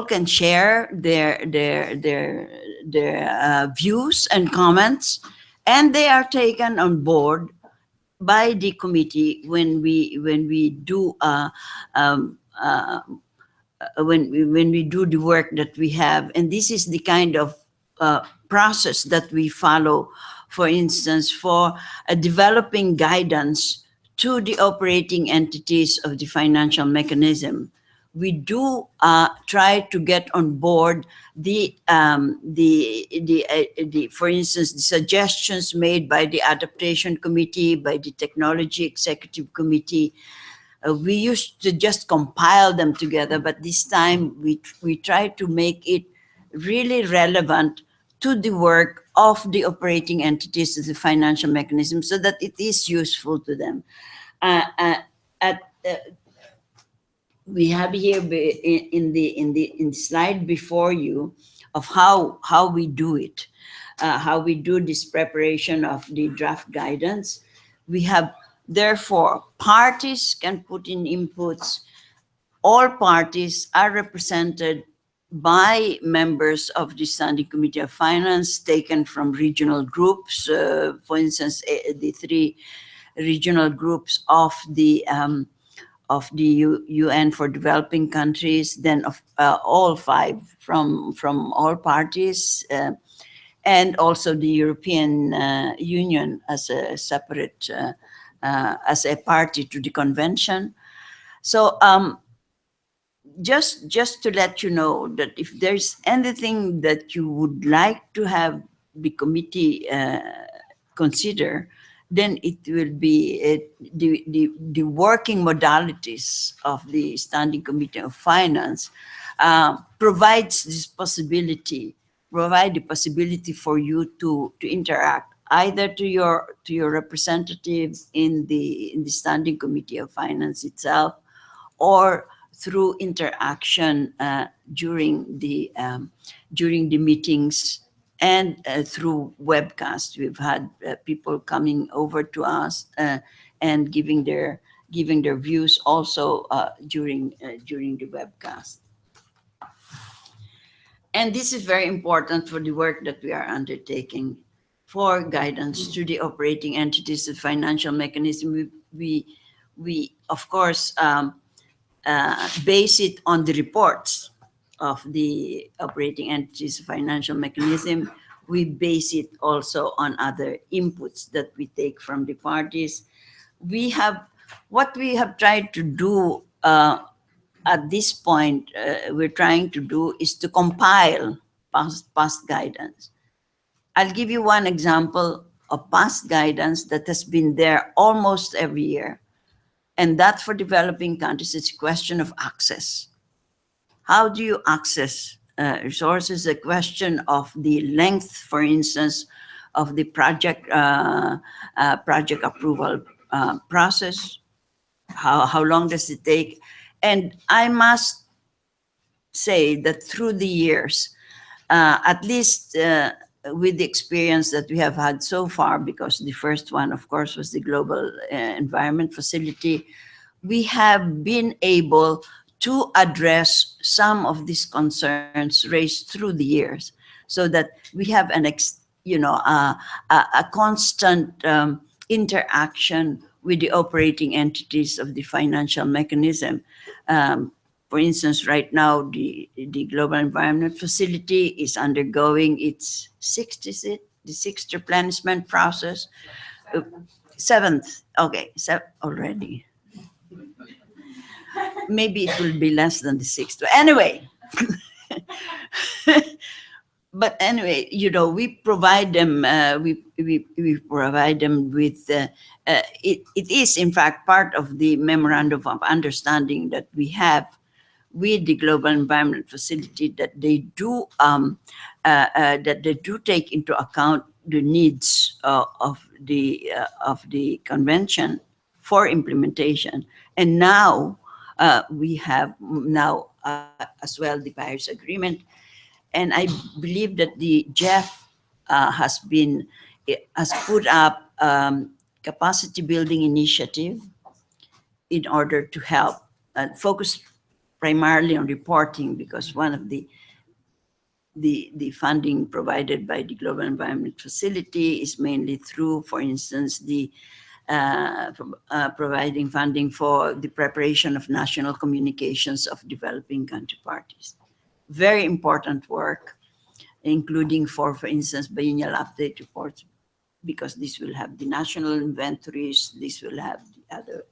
can share their views and comments, and they are taken on board by the committee when we do the work that we have. And this is the kind of process that we follow, for instance, for developing guidance to the operating entities of the financial mechanism. We do try to get on board for instance, the suggestions made by the Adaptation Committee, by the Technology Executive Committee. We used to just compile them together, but this time we try to make it really relevant to the work of the operating entities of the financial mechanism, so that it is useful to them. We have here in the slide before you of how we do it, how we do this preparation of the draft guidance. We have, therefore, parties can put in inputs. All parties are represented by members of the Standing Committee of Finance, taken from regional groups, for instance, the 3 regional groups of the UN for developing countries, then of all 5 from all parties, and also the European Union as a separate, as a party to the convention. So just to let you know that if there's anything that you would like to have the committee consider, then it will be the working modalities of the Standing Committee of Finance provides this possibility, provide the possibility for you to interact either to your representatives in the Standing Committee of Finance itself, or through interaction during the meetings and through webcast. We've had people coming over to us and giving their views also during the webcast. And this is very important for the work that we are undertaking for guidance to the operating entities of financial mechanism. We of course base it on the reports of the operating entities of financial mechanism. We base it also on other inputs that we take from the parties. What we have tried to do at this point, we're trying to do is to compile past guidance. I'll give you one example of past guidance that has been there almost every year. And that for developing countries, it's a question of access. How do you access resources? A question of the length, for instance, of the project approval process. How long does it take? And I must say that through the years, at least with the experience that we have had so far, because the first one, of course, was the Global Environment Facility, we have been able to address some of these concerns raised through the years, so that we have a constant interaction with the operating entities of the financial mechanism. For instance, right now, the Global Environment Facility is undergoing its sixth replenishment process. Seventh, okay, already. Maybe it will be less than the sixth. Anyway, but anyway, we provide them. We provide them with. It is in fact part of the memorandum of understanding that we have with the Global Environment Facility, that they do take into account the needs of the convention for implementation. And now we have as well the Paris Agreement, and I believe that the GEF has put up capacity building initiative in order to help focus primarily on reporting, because one of the funding provided by the Global Environment Facility is mainly through, for instance, the providing funding for the preparation of national communications of developing country parties. Very important work, including for instance, biennial update reports, because this will have the national inventories, this will have the other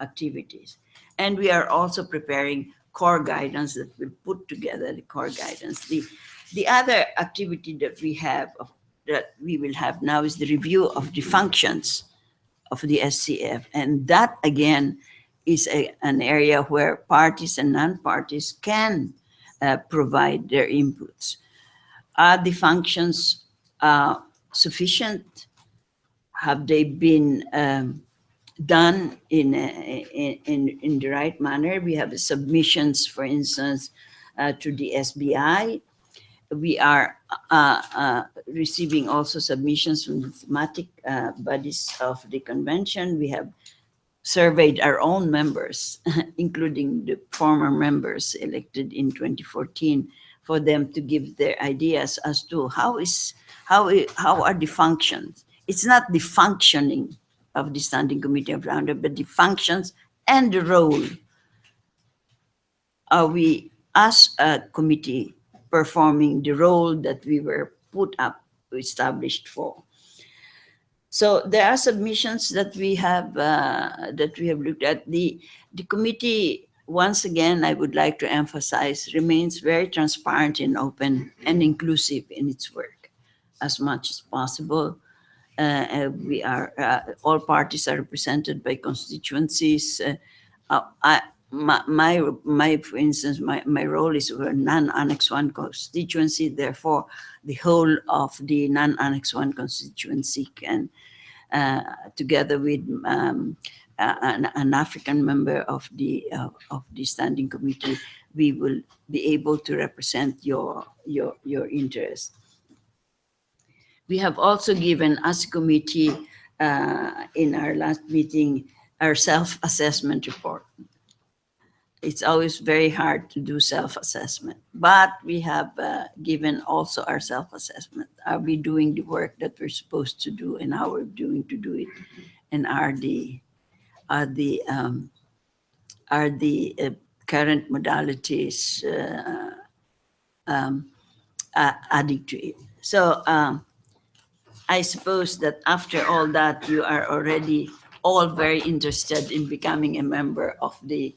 activities. And we are also preparing core guidance that will put together the core guidance. The other activity that we will have now is the review of the functions of the SCF. And that again is an area where parties and non-parties can provide their inputs. Are the functions sufficient? Have they been done in the right manner? We have submissions, for instance, to the SBI. We are receiving also submissions from the thematic bodies of the convention. We have surveyed our own members, including the former members elected in 2014, for them to give their ideas as to how are the functions. It's not the functioning of the Standing Committee of Roundup, but the functions and the role. Are we, as a committee, performing the role that we were established for? So there are submissions that we have looked at. The committee, once again, I would like to emphasize, remains very transparent and open and inclusive in its work as much as possible. We are all parties are represented by constituencies. For instance, my role is a non-Annex 1 constituency. Therefore, the whole of the non-Annex 1 constituency can, together with an African member of the Standing Committee, we will be able to represent your interest. We have also given as a committee in our last meeting our self-assessment report. It's always very hard to do self-assessment, but we have given also our self-assessment. Are we doing the work that we're supposed to do, and how we're doing to do it, and are the current modalities adding to it? So I suppose that after all that, you are already all very interested in becoming a member of the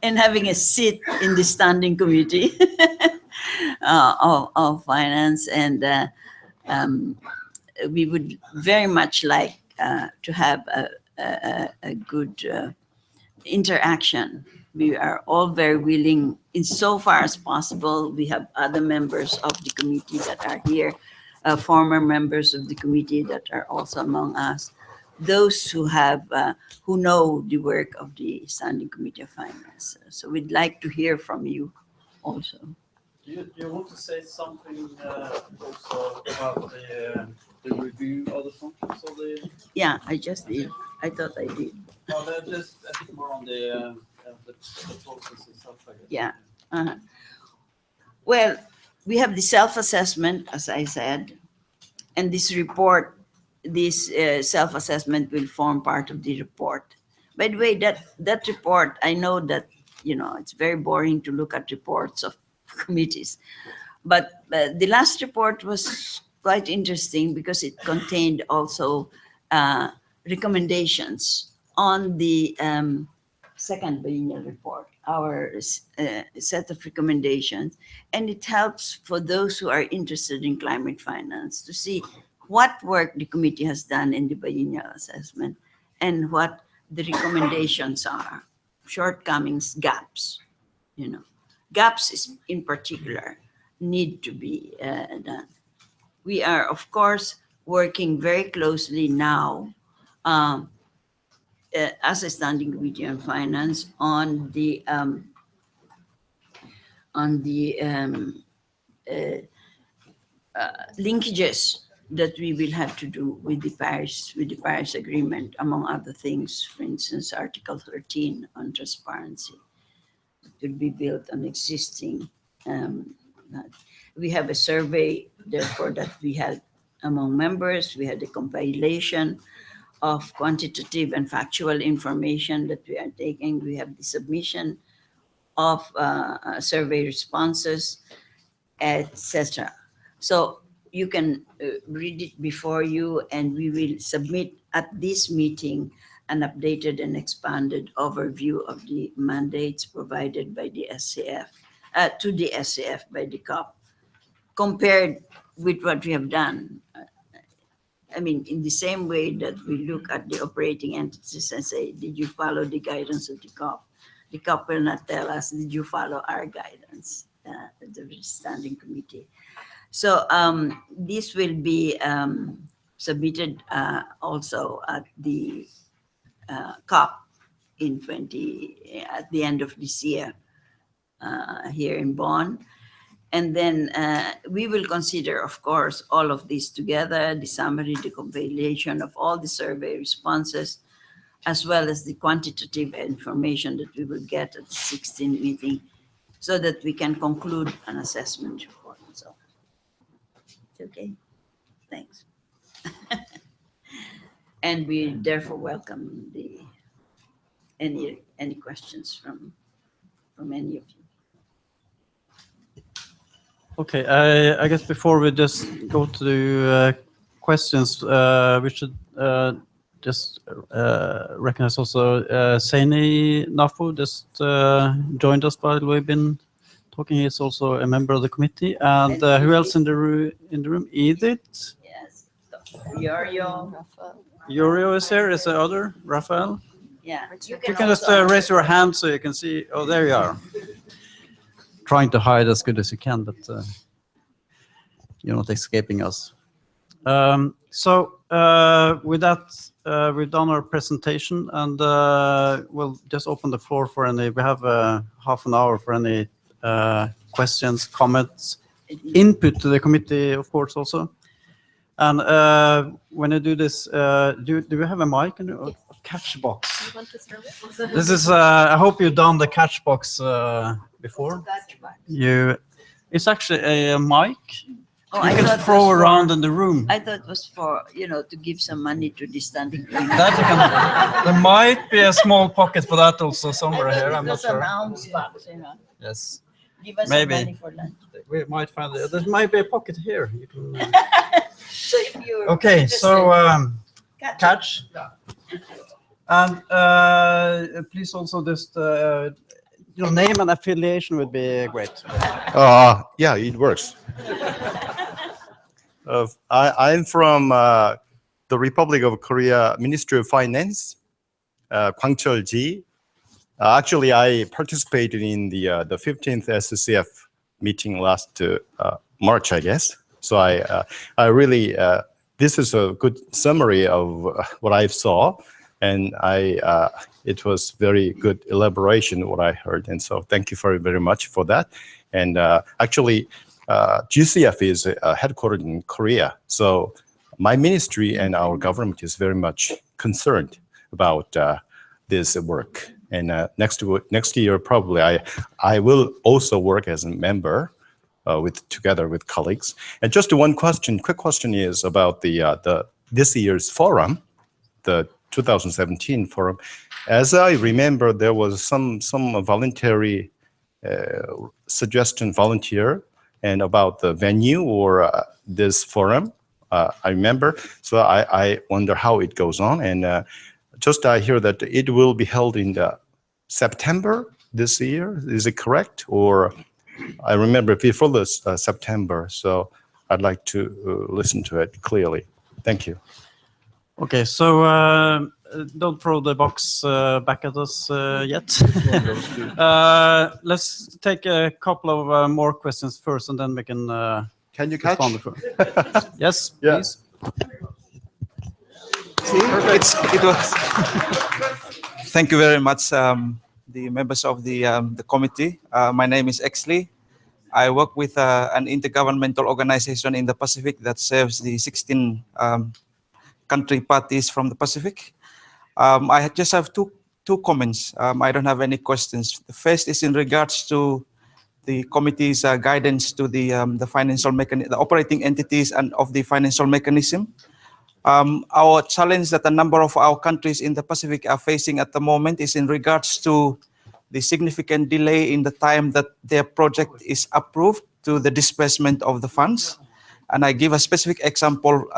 and having a seat in the standing committee of finance. And we would very much like to have a good interaction. We are all very willing, insofar as possible. We have other members of the committee that are here, former members of the committee that are also among us, those who have who know the work of the Standing Committee of Finance. So we'd like to hear from you also. Do you want to say something also about the review of the functions of the? Yeah, I just did. I thought I did. Well, they're just a bit more on the process itself, I guess. Yeah. Well, we have the self-assessment, as I said, and this report, this self-assessment will form part of the report. By the way, that report, I know that, it's very boring to look at reports of committees, but the last report was quite interesting because it contained also recommendations on the second biennial report, our set of recommendations, and it helps for those who are interested in climate finance to see what work the committee has done in the biennial assessment and what the recommendations are, shortcomings, gaps. Gaps is in particular need to be done. We are, of course, working very closely now as a Standing Committee on Finance on the linkages that we will have to do with the Paris Agreement, among other things. For instance, Article 13 on transparency. It will be built on existing. We have a survey, therefore, that we had among members. We had a compilation of quantitative and factual information that we are taking. We have the submission of survey responses, etc. So you can read it before you, and we will submit at this meeting an updated and expanded overview of the mandates provided by the SCF, to the SCF by the COP, compared with what we have done. I mean, in the same way that we look at the operating entities and say, did you follow the guidance of the COP? The COP will not tell us, did you follow our guidance, the Standing Committee. So this will be submitted also at the COP at the end of this year here in Bonn. And then we will consider, of course, all of this together, the summary, the compilation of all the survey responses, as well as the quantitative information that we will get at the 16th meeting, so that we can conclude an assessment report. So, it's okay. Thanks. And we therefore welcome any questions from any of you. Okay, I guess before we just go to the questions, we should just recognize also Saini Nafu just joined us while we've been talking. He's also a member of the committee. And who else in the room? Edith? Yes. Yorio. Yorio is here. Is there other? Raphael? Yeah. You can just raise your hand so you can see. Oh, there you are. Trying to hide as good as you can, but you're not escaping us. So with that, we've done our presentation, and we'll just open the floor for any. We have half an hour for any questions, comments, input to the committee, of course, also. And when you do this, do you have a mic and a catch box? This is, I hope you've done the catch box before. It's actually a mic. Oh, You I can thought throw it was around for- in the room. I thought it was for, to give some money to the standing committee. That you can, there might be a small pocket for that also somewhere here. I'm not sure. Yes, Give us Maybe. some money for lunch. we might find it. There might be a pocket here. You can, So if you're okay, interested, so catch. and please also just your name and affiliation would be great. Yeah, it works. I'm from the Republic of Korea, Ministry of Finance, Kwangcheol Ji. Actually, I participated in the 15th SCCF meeting last March, I guess. So I really, this is a good summary of what I saw, and it was very good elaboration what I heard, and so thank you very, very much for that. And actually, GCF is headquartered in Korea, so my ministry and our government is very much concerned about this work. And next year, probably I will also work as a member together with colleagues. And just one question, quick question is about this year's forum, the 2017 forum. As I remember, there was some voluntary suggestion volunteer and about the venue or this forum. I remember, so I wonder how it goes on. And just I hear that it will be held in September this year. Is it correct? Or I remember before this September. So I'd like to listen to it clearly. Thank you. Okay, so don't throw the box back at us yet. Let's take a couple of more questions first, and then we can You catch? respond. Yes, Yeah. please. It was. Thank you very much, the members of the committee. My name is Exley. I work with an intergovernmental organization in the Pacific that serves the 16 country parties from the Pacific. I just have two comments. I don't have any questions. The first is in regards to the committee's guidance to the financial mechanism, the operating entities and of the financial mechanism. Our challenge that a number of our countries in the Pacific are facing at the moment is in regards to the significant delay in the time that their project is approved to the disbursement of the funds. And I give a specific example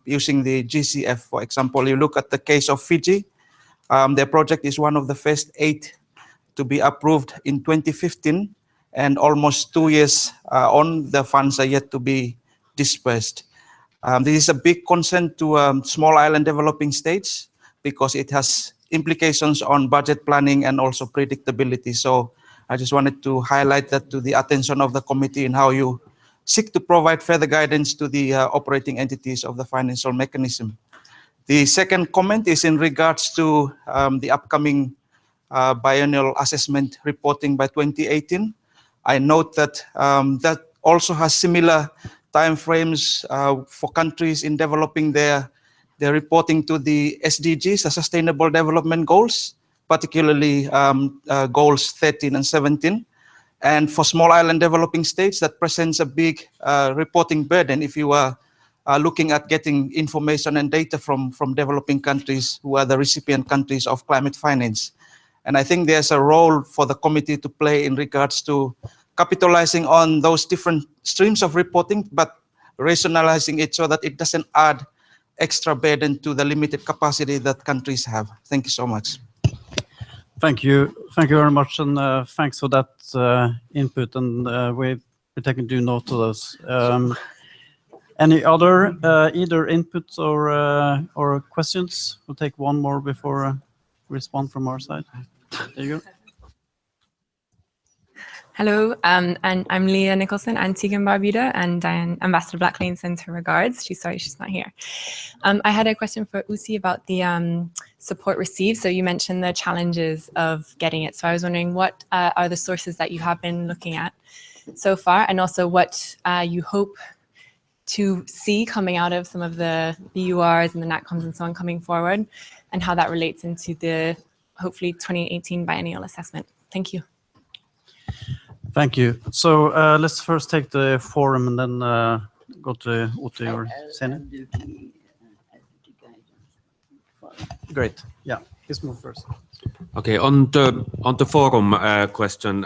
using the GCF. For example, you look at the case of Fiji. Their project is one of the first 8 to be approved in 2015, and almost 2 years on, the funds are yet to be disbursed. This is a big concern to small island developing states because it has implications on budget planning and also predictability. So I just wanted to highlight that to the attention of the committee in how you seek to provide further guidance to the operating entities of the financial mechanism. The second comment is in regards to the upcoming biennial assessment reporting by 2018. I note that that also has similar timeframes for countries in developing their reporting to the SDGs, the Sustainable Development Goals, particularly goals 13 and 17. And for small island developing states, that presents a big reporting burden if you are looking at getting information and data from developing countries who are the recipient countries of climate finance. And I think there's a role for the committee to play in regards to capitalizing on those different streams of reporting, but rationalizing it so that it doesn't add extra burden to the limited capacity that countries have. Thank you so much. Thank you very much, and thanks for that input. And we're taking due note of those. Any other either inputs or questions? We'll take one more before respond from our side. There you go. Hello, and I'm Leah Nicholson, Antigua and Barbuda, and Ambassador Blacklane sends her regards. She's sorry she's not here. I had a question for Usi about the support received. So you mentioned the challenges of getting it. So I was wondering what are the sources that you have been looking at so far, and also what you hope to see coming out of some of the BURs and the NatComs and so on coming forward, and how that relates into the hopefully 2018 biennial assessment. Thank you. Thank you. So let's first take the forum and then go to Uti or Sene. Great. Yeah, let's move first. Okay, on the forum question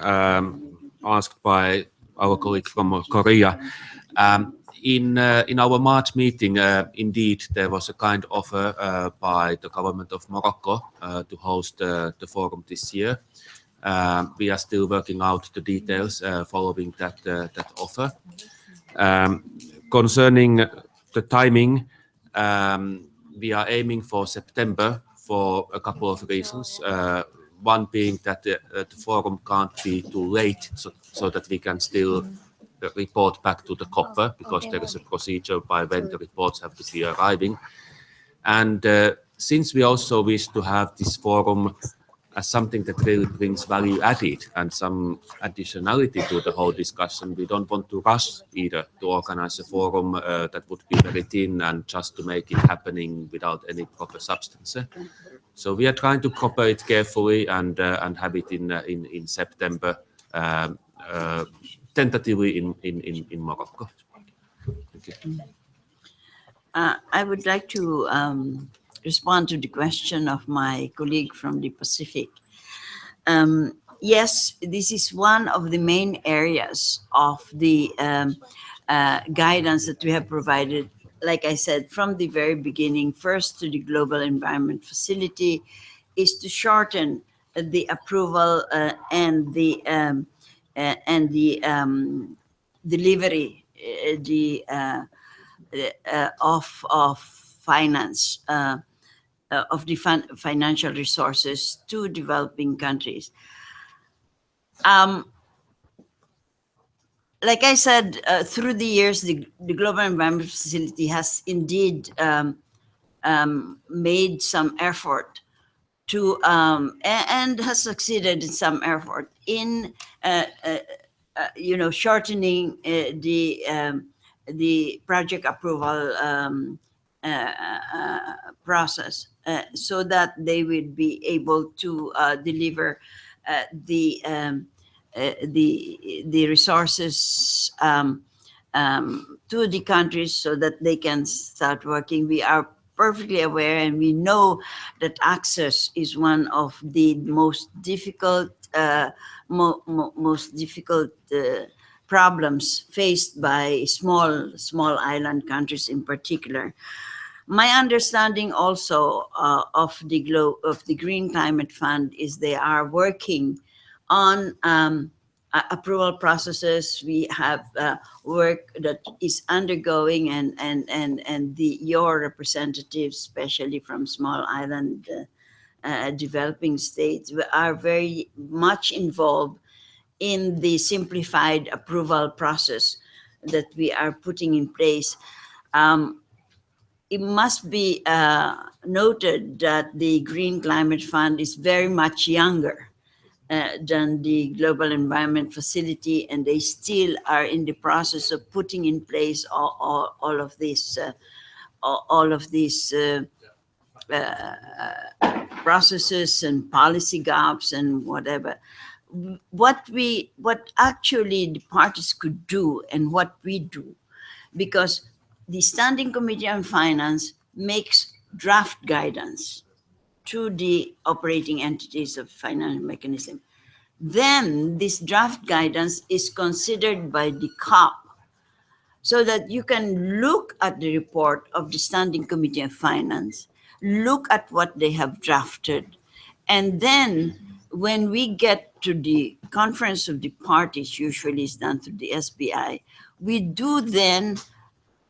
asked by our colleague from Korea, in our March meeting, indeed there was a kind offer by the government of Morocco to host the forum this year. We are still working out the details following that offer. Concerning the timing, we are aiming for September for a couple of reasons. One being that the forum can't be too late, so that we can still report back to the COPPA, because there is a procedure by when the reports have to be arriving. And since we also wish to have this forum as something that really brings value added and some additionality to the whole discussion, we don't want to rush either to organize a forum that would be very thin and just to make it happening without any proper substance. So we are trying to cooperate carefully and have it in September, tentatively in Morocco. Thank you. I would like to respond to the question of my colleague from the Pacific. Yes, this is one of the main areas of the guidance that we have provided, like I said, from the very beginning, first to the Global Environment Facility, is to shorten the approval and the delivery of finance, of the financial resources to developing countries. Like I said, through the years, the Global Environment Facility has indeed made some effort to, and has succeeded in some effort in, shortening the project approval process, so that they would be able to deliver the resources to the countries so that they can start working. We are perfectly aware, and we know that access is one of the most difficult problems faced by small island countries in particular. My understanding also of the Green Climate Fund is they are working on approval processes. We have work that is undergoing, and your representatives, especially from small island developing states, are very much involved in the simplified approval process that we are putting in place. It must be noted that the Green Climate Fund is very much younger than the Global Environment Facility, and they still are in the process of putting in place all of these processes and policy gaps and whatever. What actually the parties could do, and what we do, because the Standing Committee on Finance makes draft guidance to the operating entities of financial mechanism. Then this draft guidance is considered by the COP, so that you can look at the report of the Standing Committee on Finance, look at what they have drafted, and then when we get to the conference of the parties, usually it's done through the SBI, we do then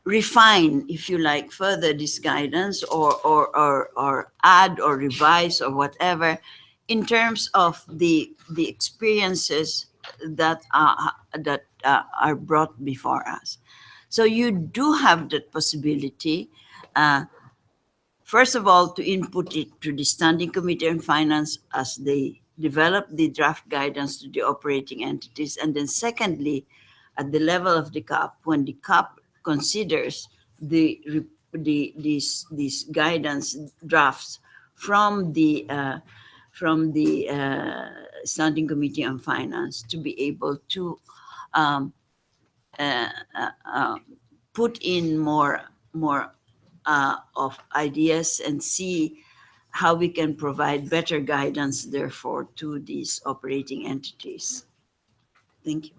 refine, if you like, further this guidance, or add or revise or whatever, in terms of the experiences that are brought before us. So you do have that possibility, first of all, to input it to the Standing Committee on Finance as they develop the draft guidance to the operating entities, and then secondly, at the level of the CAP, when the CAP considers these guidance drafts from the Standing Committee on Finance, to be able to put in more of ideas and see how we can provide better guidance, therefore, to these operating entities. Thank you.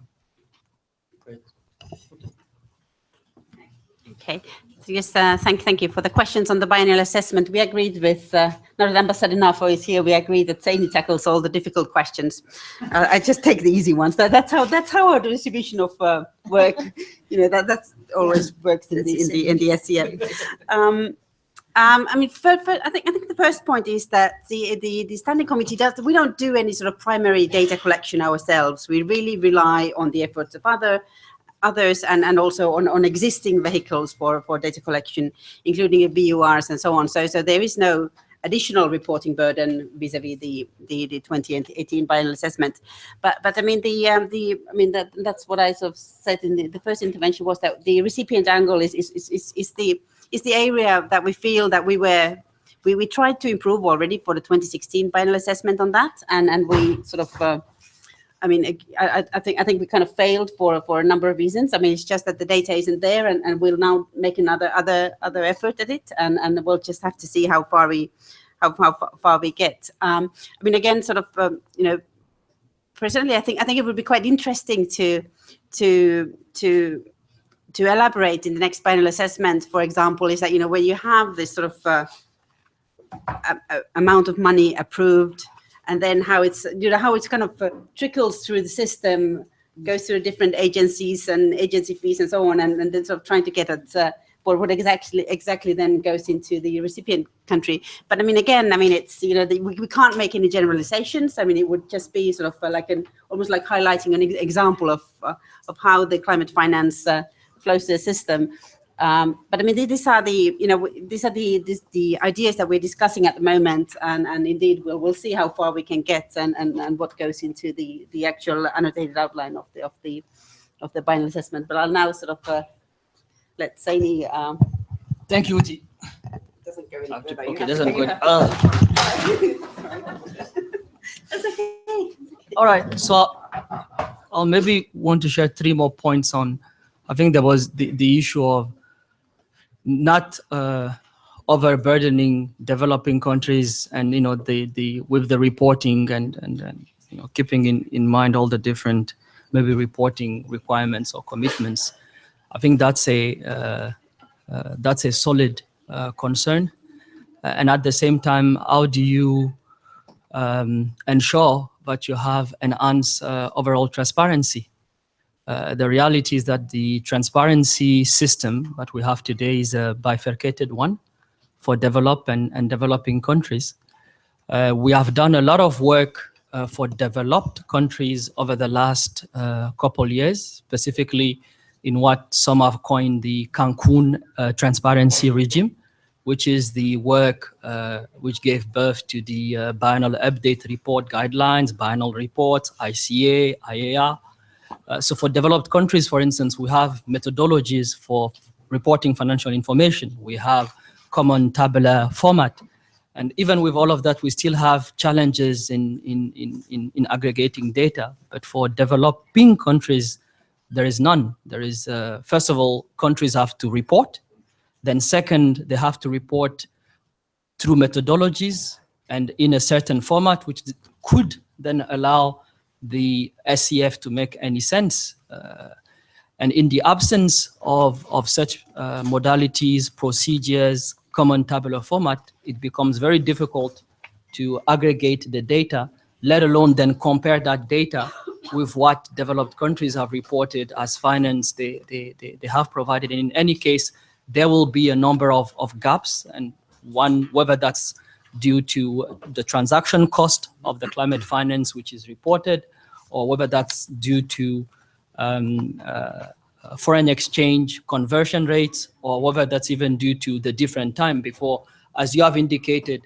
Okay. So yes, thank you for the questions on the biennial assessment. We agreed with, now that Ambassador Nafo is here, we agreed that Saini tackles all the difficult questions. I just take the easy ones. That's how our distribution of work, that's always works in the SCM. I mean, I think the first point is that the Standing Committee we don't do any sort of primary data collection ourselves. We really rely on the efforts of others and also on existing vehicles for data collection, including BURs and so on. So there is no additional reporting burden vis-a-vis the 2018 biennial assessment. But I mean that's what I sort of said in the first intervention, was that the recipient angle is the area that we feel that we tried to improve already for the 2016 biennial assessment on that, and we sort of. I mean, I think we kind of failed for a number of reasons. I mean, it's just that the data isn't there, and we'll now make another effort at it, and we'll just have to see how far we get. I mean, again, sort of, personally, I think it would be quite interesting to elaborate in the next biennial assessment. For example, is that when you have this sort of amount of money approved, and then how it's kind of trickles through the system, goes through different agencies and agency fees and so on, and then sort of trying to get at what exactly then goes into the recipient country. But I mean, again, it's we can't make any generalizations. I mean, it would just be sort of like almost like highlighting an example of how the climate finance flows through the system. But I mean, these are the ideas that we're discussing at the moment, and indeed we'll see how far we can get and what goes into the actual annotated outline of the biennial assessment. But I'll now sort of let Saini. Thank you, Uti. Doesn't go Okay, doesn't go. That's okay. All right, so I'll maybe want to share 3 more points on. I think there was the issue of not overburdening developing countries, and with the reporting and keeping in mind all the different maybe reporting requirements or commitments. I think that's a solid concern. And at the same time, how do you ensure that you have enhanced overall transparency? The reality is that the transparency system that we have today is a bifurcated one for developed and developing countries. We have done a lot of work for developed countries over the last couple years, specifically in what some have coined the Cancun transparency regime, which is the work which gave birth to the biennial update report guidelines, biennial reports, ICA, IAR. So for developed countries, for instance, we have methodologies for reporting financial information. We have common tabular format. And even with all of that, we still have challenges in aggregating data. But for developing countries, there is none. There is, first of all, countries have to report. Then second, they have to report through methodologies and in a certain format, which could then allow the SCF to make any sense. And in the absence of such modalities, procedures, common tabular format, it becomes very difficult to aggregate the data, let alone then compare that data with what developed countries have reported as finance they have provided. And in any case, there will be a number of gaps, and one, whether that's due to the transaction cost of the climate finance which is reported, or whether that's due to foreign exchange conversion rates, or whether that's even due to the different time before, as you have indicated,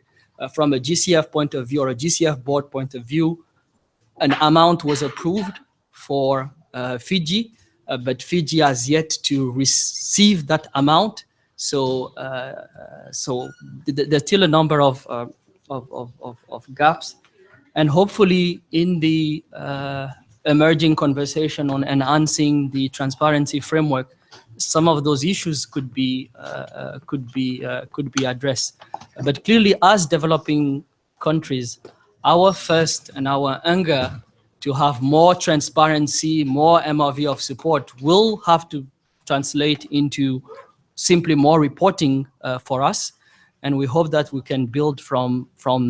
from a GCF point of view or a GCF board point of view, an amount was approved for Fiji, but Fiji has yet to receive that amount. So, there's still a number of gaps, and hopefully in the emerging conversation on enhancing the transparency framework, some of those issues could be addressed. But clearly, as developing countries, our thirst and our hunger to have more transparency, more MRV of support will have to translate into simply more reporting for us. And we hope that we can build from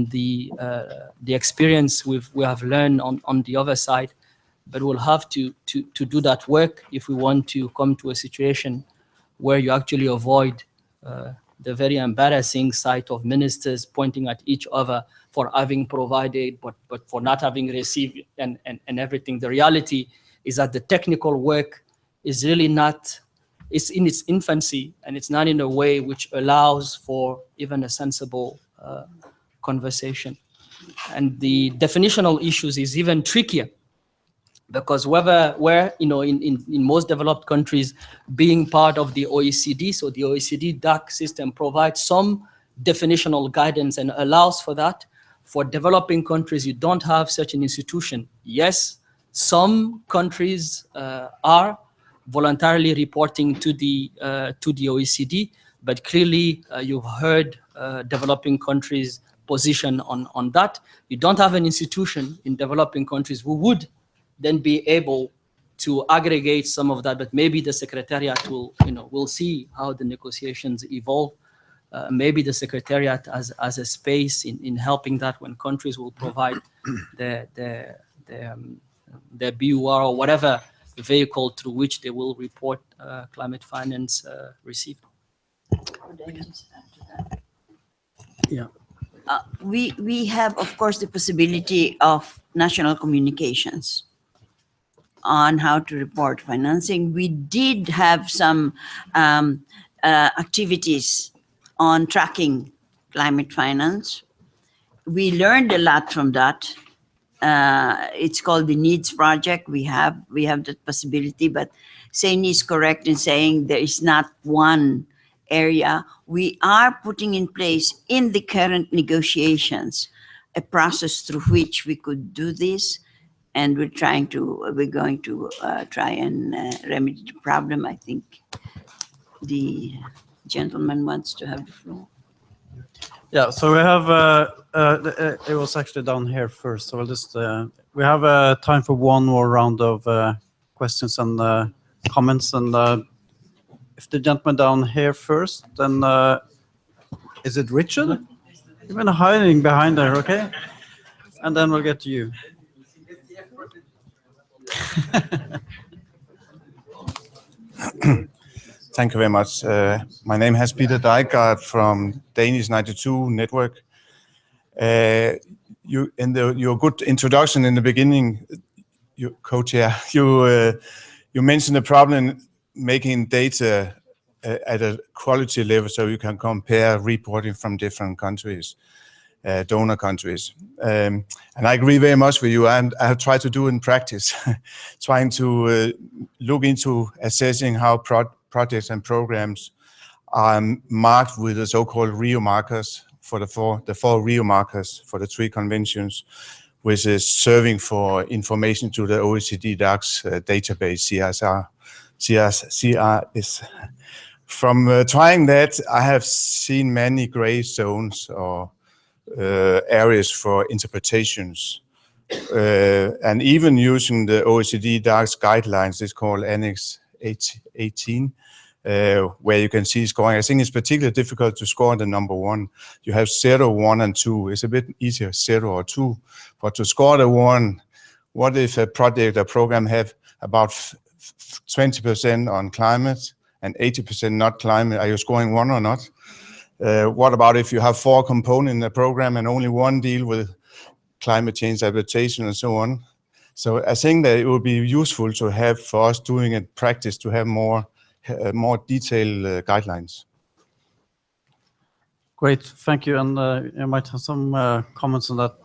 the experience we have learned on the other side. But we'll have to do that work if we want to come to a situation where you actually avoid the very embarrassing sight of ministers pointing at each other for having provided, but for not having received and everything. The reality is that the technical work is really not, it's in its infancy, and it's not in a way which allows for even a sensible conversation. And the definitional issues is even trickier, because where in most developed countries, being part of the OECD, so the OECD DAC system provides some definitional guidance and allows for that. For developing countries, you don't have such an institution. Yes, some countries are voluntarily reporting to the OECD, but clearly you've heard developing countries' position on that. You don't have an institution in developing countries who would then be able to aggregate some of that, but maybe the Secretariat will see how the negotiations evolve. Maybe the Secretariat as a space in helping that when countries will provide their BUR or whatever vehicle through which they will report climate finance received. Yeah. We have, of course, the possibility of national communications on how to report financing. We did have some activities on tracking climate finance. We learned a lot from that. It's called the Needs Project. We have that possibility, but Saini is correct in saying there is not one area. We are putting in place in the current negotiations a process through which we could do this, and we're going to try and remedy the problem. I think the gentleman wants to have the floor. Yeah, so we have, it was actually down here first, so we'll just, we have time for one more round of questions and comments, and if the gentleman down here first, then is it Richard? You've been hiding behind there, okay? And then we'll get to you. Thank you very much. My name is Peter Dijkgaard from Danish 92 Network. You in your good introduction in the beginning, you co-chair, you mentioned the problem making data at a quality level so you can compare reporting from different countries, donor countries. And I agree very much with you, and I have tried to do in practice, trying to look into assessing how projects and programs are marked with the so-called Rio markers for the four Rio markers for the 3 conventions, which is serving for information to the OECD DAC's database, CRS. From trying that, I have seen many gray zones or areas for interpretations. And even using the OECD DAC's guidelines, it's called Annex 18, where you can see scoring. I think it's particularly difficult to score the number 1. You have 0, 1, and 2. It's a bit easier, 0 or 2. But to score the 1, what if a project or program have about 20% on climate and 80% not climate? Are you scoring 1 or not? What about if you have 4 components in the program and only 1 deal with climate change adaptation and so on? So I think that it would be useful to have, for us doing it practice, to have more detailed guidelines. Great, thank you. And you might have some comments on that.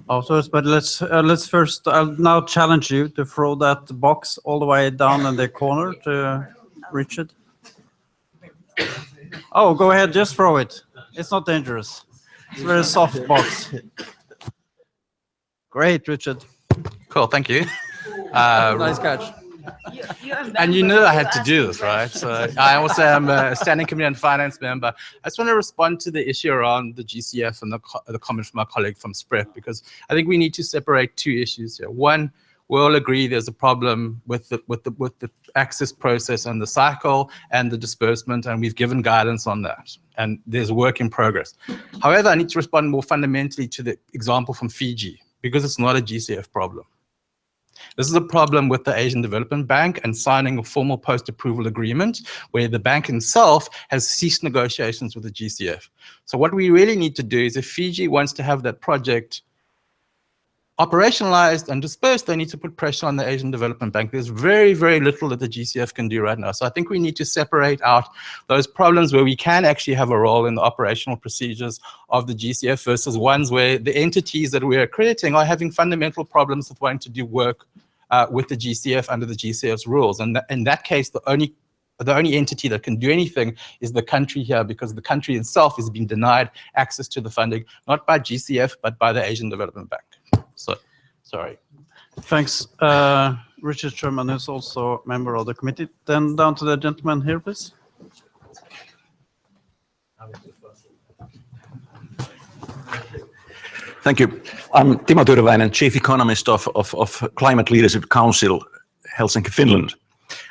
afterwards, but let's first. I'll now challenge you to throw that box all the way down in the corner to Richard. Oh, go ahead, just throw it. It's not dangerous. It's a very soft box. Great, Richard. Cool, thank you. Nice catch. And you knew I had to do this, right? So I also am a standing committee on finance member. I just want to respond to the issue around the GCF and the comment from our colleague from SPREP, because I think we need to separate two issues here. One, we all agree there's a problem with the access process and the cycle and the disbursement, and we've given guidance on that. And there's work in progress. However, I need to respond more fundamentally to the example from Fiji, because it's not a GCF problem. This is a problem with the Asian Development Bank and signing a formal post-approval agreement where the bank itself has ceased negotiations with the GCF. So what we really need to do is, if Fiji wants to have that project operationalized and dispersed, they need to put pressure on the Asian Development Bank. There's very, very little that the GCF can do right now. So I think we need to separate out those problems where we can actually have a role in the operational procedures of the GCF versus ones where the entities that we're accrediting are having fundamental problems with wanting to do work with the GCF under the GCF's rules. And in that case, the only entity that can do anything is the country here, because the country itself is being denied access to the funding, not by GCF, but by the Asian Development Bank. So, sorry. Thanks. Richard Sherman is also a member of the committee. Then down to the gentleman here, please. Thank you. I'm Timo Tyrväinen, Chief Economist of Climate Leadership Council, Helsinki, Finland.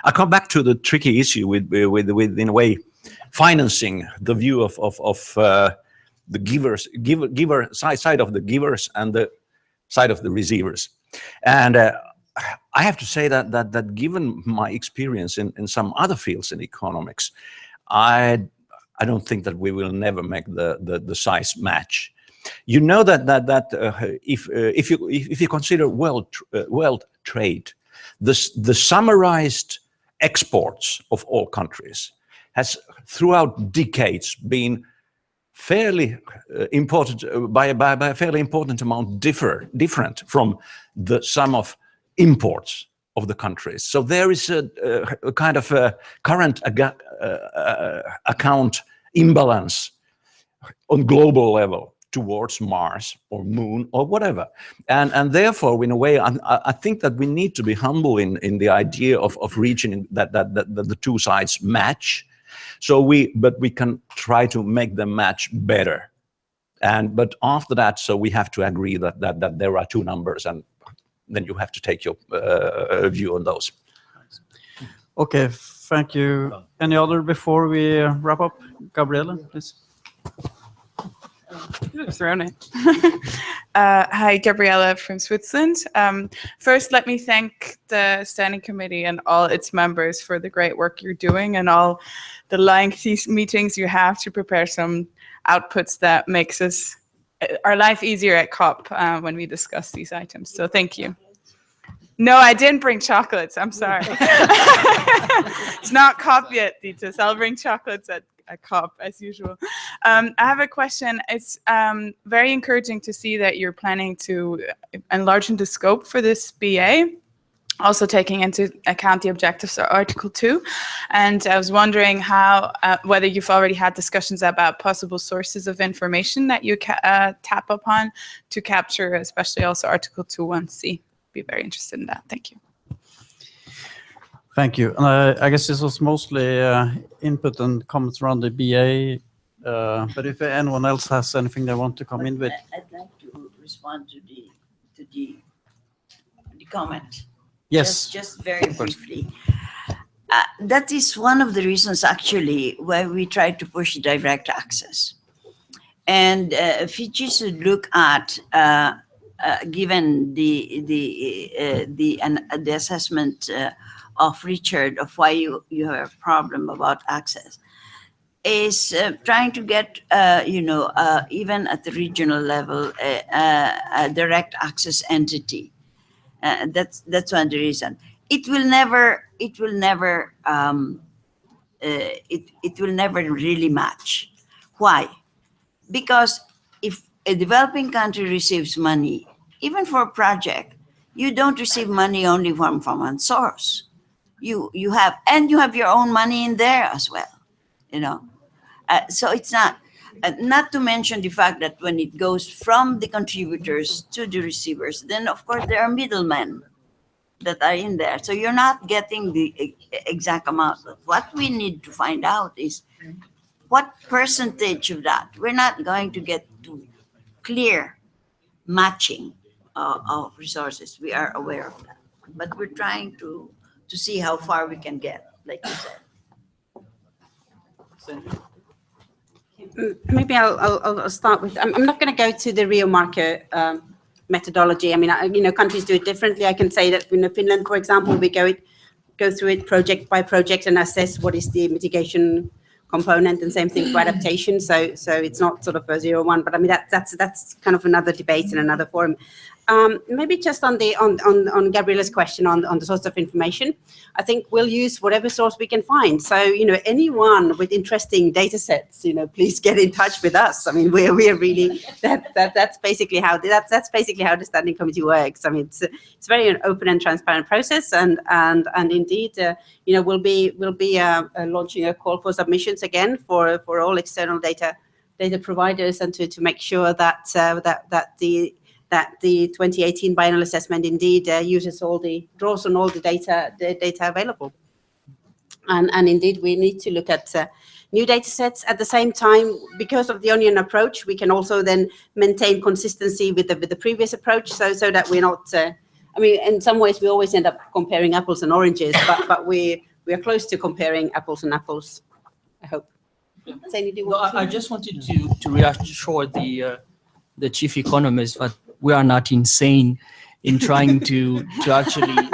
I come back to the tricky issue with in a way, financing the view of the giver side of the givers and the side of the receivers. And I have to say that given my experience in some other fields in economics, I don't think that we will never make the size match. You know that if you consider world trade, the summarized exports of all countries has throughout decades been fairly important by a fairly important amount different from the sum of imports of the countries. So there is a kind of a current account imbalance on global level towards Mars or Moon or whatever. And therefore, in a way, I think that we need to be humble in the idea of reaching that the two sides match. But we can try to make them match better. But after that, so we have to agree that there are two numbers, and then you have to take your view on those. Okay, thank you. Any other before we wrap up? Gabriella, please. Thrown it. Hi, Gabriella from Switzerland. First, let me thank the Standing Committee and all its members for the great work you're doing and all the lengthy meetings you have to prepare some outputs that makes our life easier at COP when we discuss these items. So thank you. No, I didn't bring chocolates. I'm sorry. It's not COP yet, Ditas. I'll bring chocolates at COP as usual. I have a question. It's very encouraging to see that you're planning to enlarge the scope for this BA, also taking into account the objectives of Article 2. And I was wondering whether you've already had discussions about possible sources of information that you tap upon to capture, especially also Article 2.1c. Be very interested in that. Thank you. Thank you. I guess this was mostly input and comments around the BA, but if anyone else has anything they want to come in with. I'd like to respond to the comment. Yes. Just very briefly. That is one of the reasons actually why we try to push direct access. And Fiji should look at given the assessment of Richard of why you have a problem about access, is trying to get even at the regional level a direct access entity. That's one of the reason. It will never really match. Why? Because if a developing country receives money, even for a project, you don't receive money only from one source. You have your own money in there as well, you know. So it's not to mention the fact that when it goes from the contributors to the receivers, then of course there are middlemen that are in there. So you're not getting the exact amount. But what we need to find out is what percentage of that. We're not going to get to clear matching of resources. We are aware of that. But we're trying to see how far we can get, like you said. Maybe I'll start with, I'm not going to go to the real market methodology. I mean, countries do it differently. I can say that Finland, for example, we go through it project by project and assess what is the mitigation component, and same thing for adaptation. So it's not sort of a 0-1, but I mean that's kind of another debate in another forum. Maybe just on Gabriella's question on the source of information, I think we'll use whatever source we can find. So anyone with interesting data sets, please get in touch with us. I mean, we're really that's basically how the standing committee works. I mean, it's very an open and transparent process, and indeed, we'll be launching a call for submissions again for all external data providers, and to make sure that the 2018 biennial assessment indeed draws on all the data available. And indeed, we need to look at new data sets. At the same time, because of the onion approach, we can also then maintain consistency with the previous approach, so that we're not, in some ways we always end up comparing apples and oranges, but we are close to comparing apples and apples, I hope. I just wanted to reassure the chief economist that we are not insane in trying to actually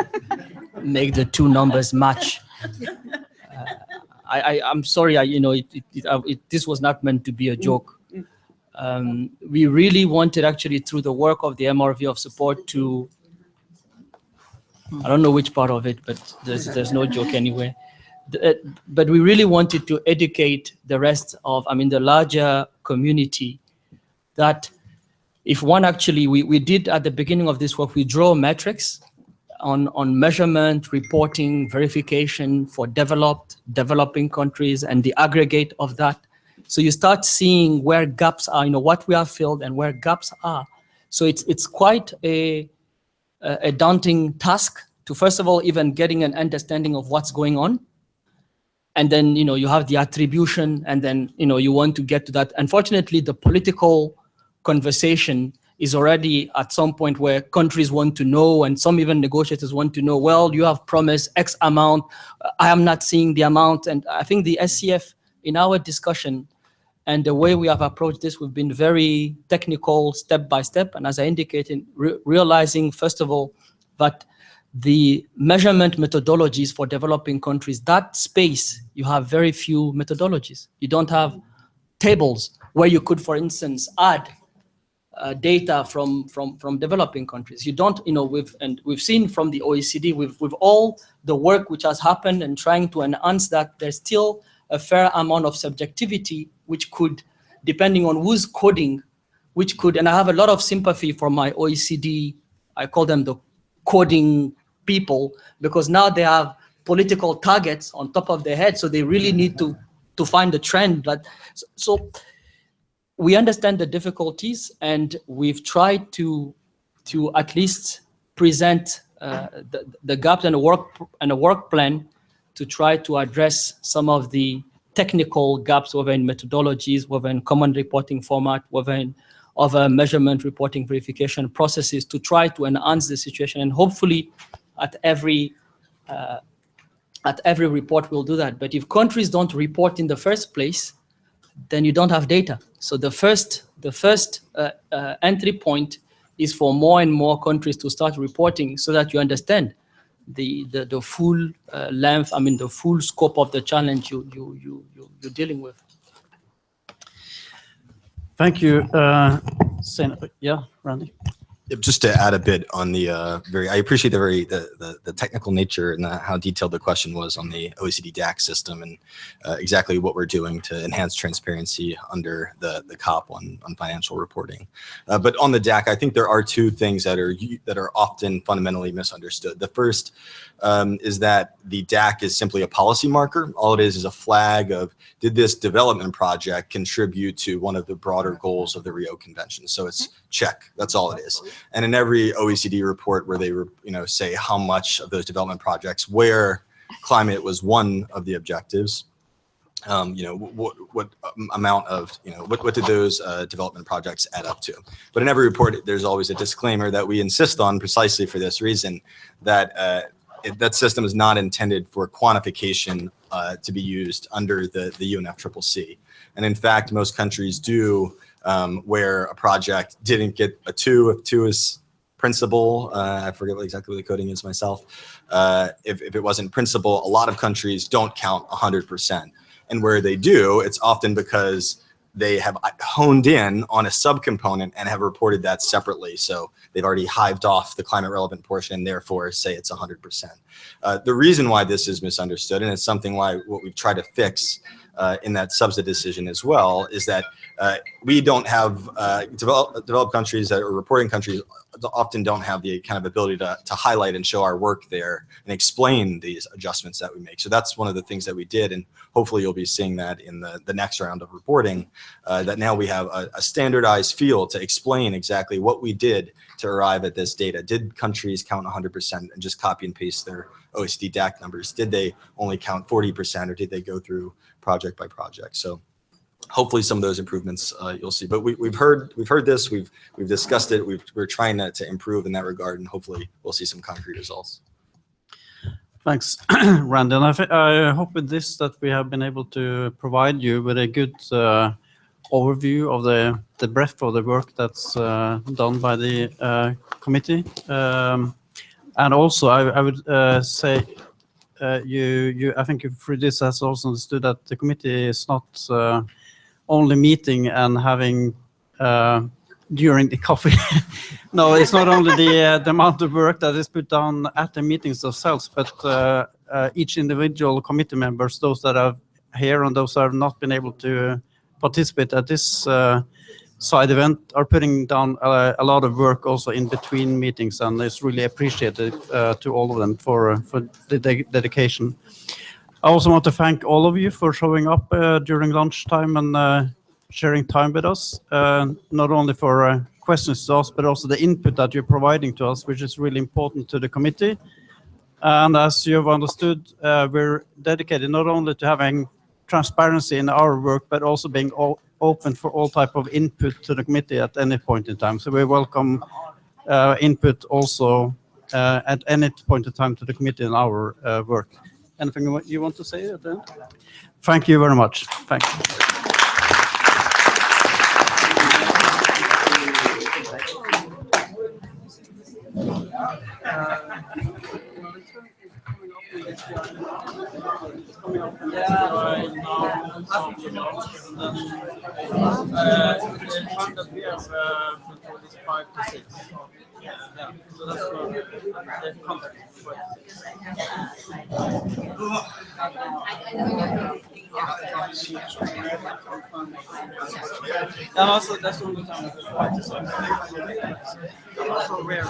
make the two numbers match. I'm sorry, this was not meant to be a joke. We really wanted, actually, through the work of the MRV of support, to, I don't know which part of it, but there's no joke anyway. But we really wanted to educate the rest of, the larger community, that if one actually, we did at the beginning of this work, we draw metrics on measurement, reporting, verification for developing countries, and the aggregate of that. So you start seeing where gaps are, what we have filled and where gaps are. So it's quite a daunting task to, first of all, even getting an understanding of what's going on. And then, you have the attribution, and then, you want to get to that. Unfortunately, the political conversation is already at some point where countries want to know, and some even negotiators want to know, well, you have promised X amount, I am not seeing the amount. And I think the SCF, in our discussion and the way we have approached this, we've been very technical, step by step. And as I indicated, realizing, first of all, that the measurement methodologies for developing countries, that space, you have very few methodologies. You don't have tables where you could, for instance, add data from developing countries. You don't, we've seen from the OECD, with all the work which has happened and trying to enhance that, there's still a fair amount of subjectivity, which could, depending on who's coding, and I have a lot of sympathy for my OECD, I call them the coding people, because now they have political targets on top of their head, so they really need to find the trend. So we understand the difficulties, and we've tried to at least present the gaps and a work plan to try to address some of the technical gaps, whether in methodologies, whether in common reporting format, whether in other measurement, reporting, verification processes, to try to enhance the situation. And hopefully at every report we'll do that. But if countries don't report in the first place, then you don't have data. So the first entry point is for more and more countries to start reporting, so that you understand the full length, the full scope of the challenge you're dealing with. Thank you. Yeah, Randy. Just to add a bit on the I appreciate the technical nature and how detailed the question was on the OECD DAC system and exactly what we're doing to enhance transparency under the COP on financial reporting. But on the DAC, I think there are two things that are often fundamentally misunderstood. The first is that the DAC is simply a policy marker. All it is a flag of, did this development project contribute to one of the broader goals of the Rio Convention? So it's check, that's all it is. And in every OECD report where they say how much of those development projects, where climate was one of the objectives, what amount of, what did those development projects add up to? But in every report, there's always a disclaimer that we insist on precisely for this reason, that that system is not intended for quantification to be used under the UNFCCC. And in fact, most countries do, where a project didn't get a 2, if 2 is principal, I forget exactly what the coding is myself. If it wasn't principal, a lot of countries don't count 100%. And where they do, it's often because they have honed in on a subcomponent and have reported that separately. So they've already hived off the climate relevant portion and therefore say it's 100%. The reason why this is misunderstood, and it's something what we've tried to fix in that subset decision as well, is that we don't have developed countries or reporting countries often don't have the kind of ability to highlight and show our work there and explain these adjustments that we make. So that's one of the things that we did, and hopefully you'll be seeing that in the next round of reporting, that now we have a standardized field to explain exactly what we did to arrive at this data. Did countries count 100% and just copy and paste their OECD DAC numbers? Did they only count 40%, or did they go through project by project? So hopefully some of those improvements you'll see. But we've heard this, we've discussed it, we're trying to improve in that regard, and hopefully we'll see some concrete results. Thanks, Randy. And I hope with this that we have been able to provide you with a good overview of the breadth of the work that's done by the committee. And also, I would say I think through this has also understood that the committee is not only meeting and having during the coffee. No, it's not only the amount of work that is put down at the meetings themselves, but each individual committee members, those that are here and those that have not been able to participate at this side event, are putting down a lot of work also in between meetings, and it's really appreciated to all of them for the dedication. I also want to thank all of you for showing up during lunchtime and sharing time with us, not only for questions to us, but also the input that you're providing to us, which is really important to the committee. And as you have understood, we're dedicated not only to having transparency in our work, but also being open for all type of input to the committee at any point in time. So we welcome input also at any point in time to the committee in our work. Anything you want to say at the end? Thank you very much. Thank you. And also that's all the time. Also rare.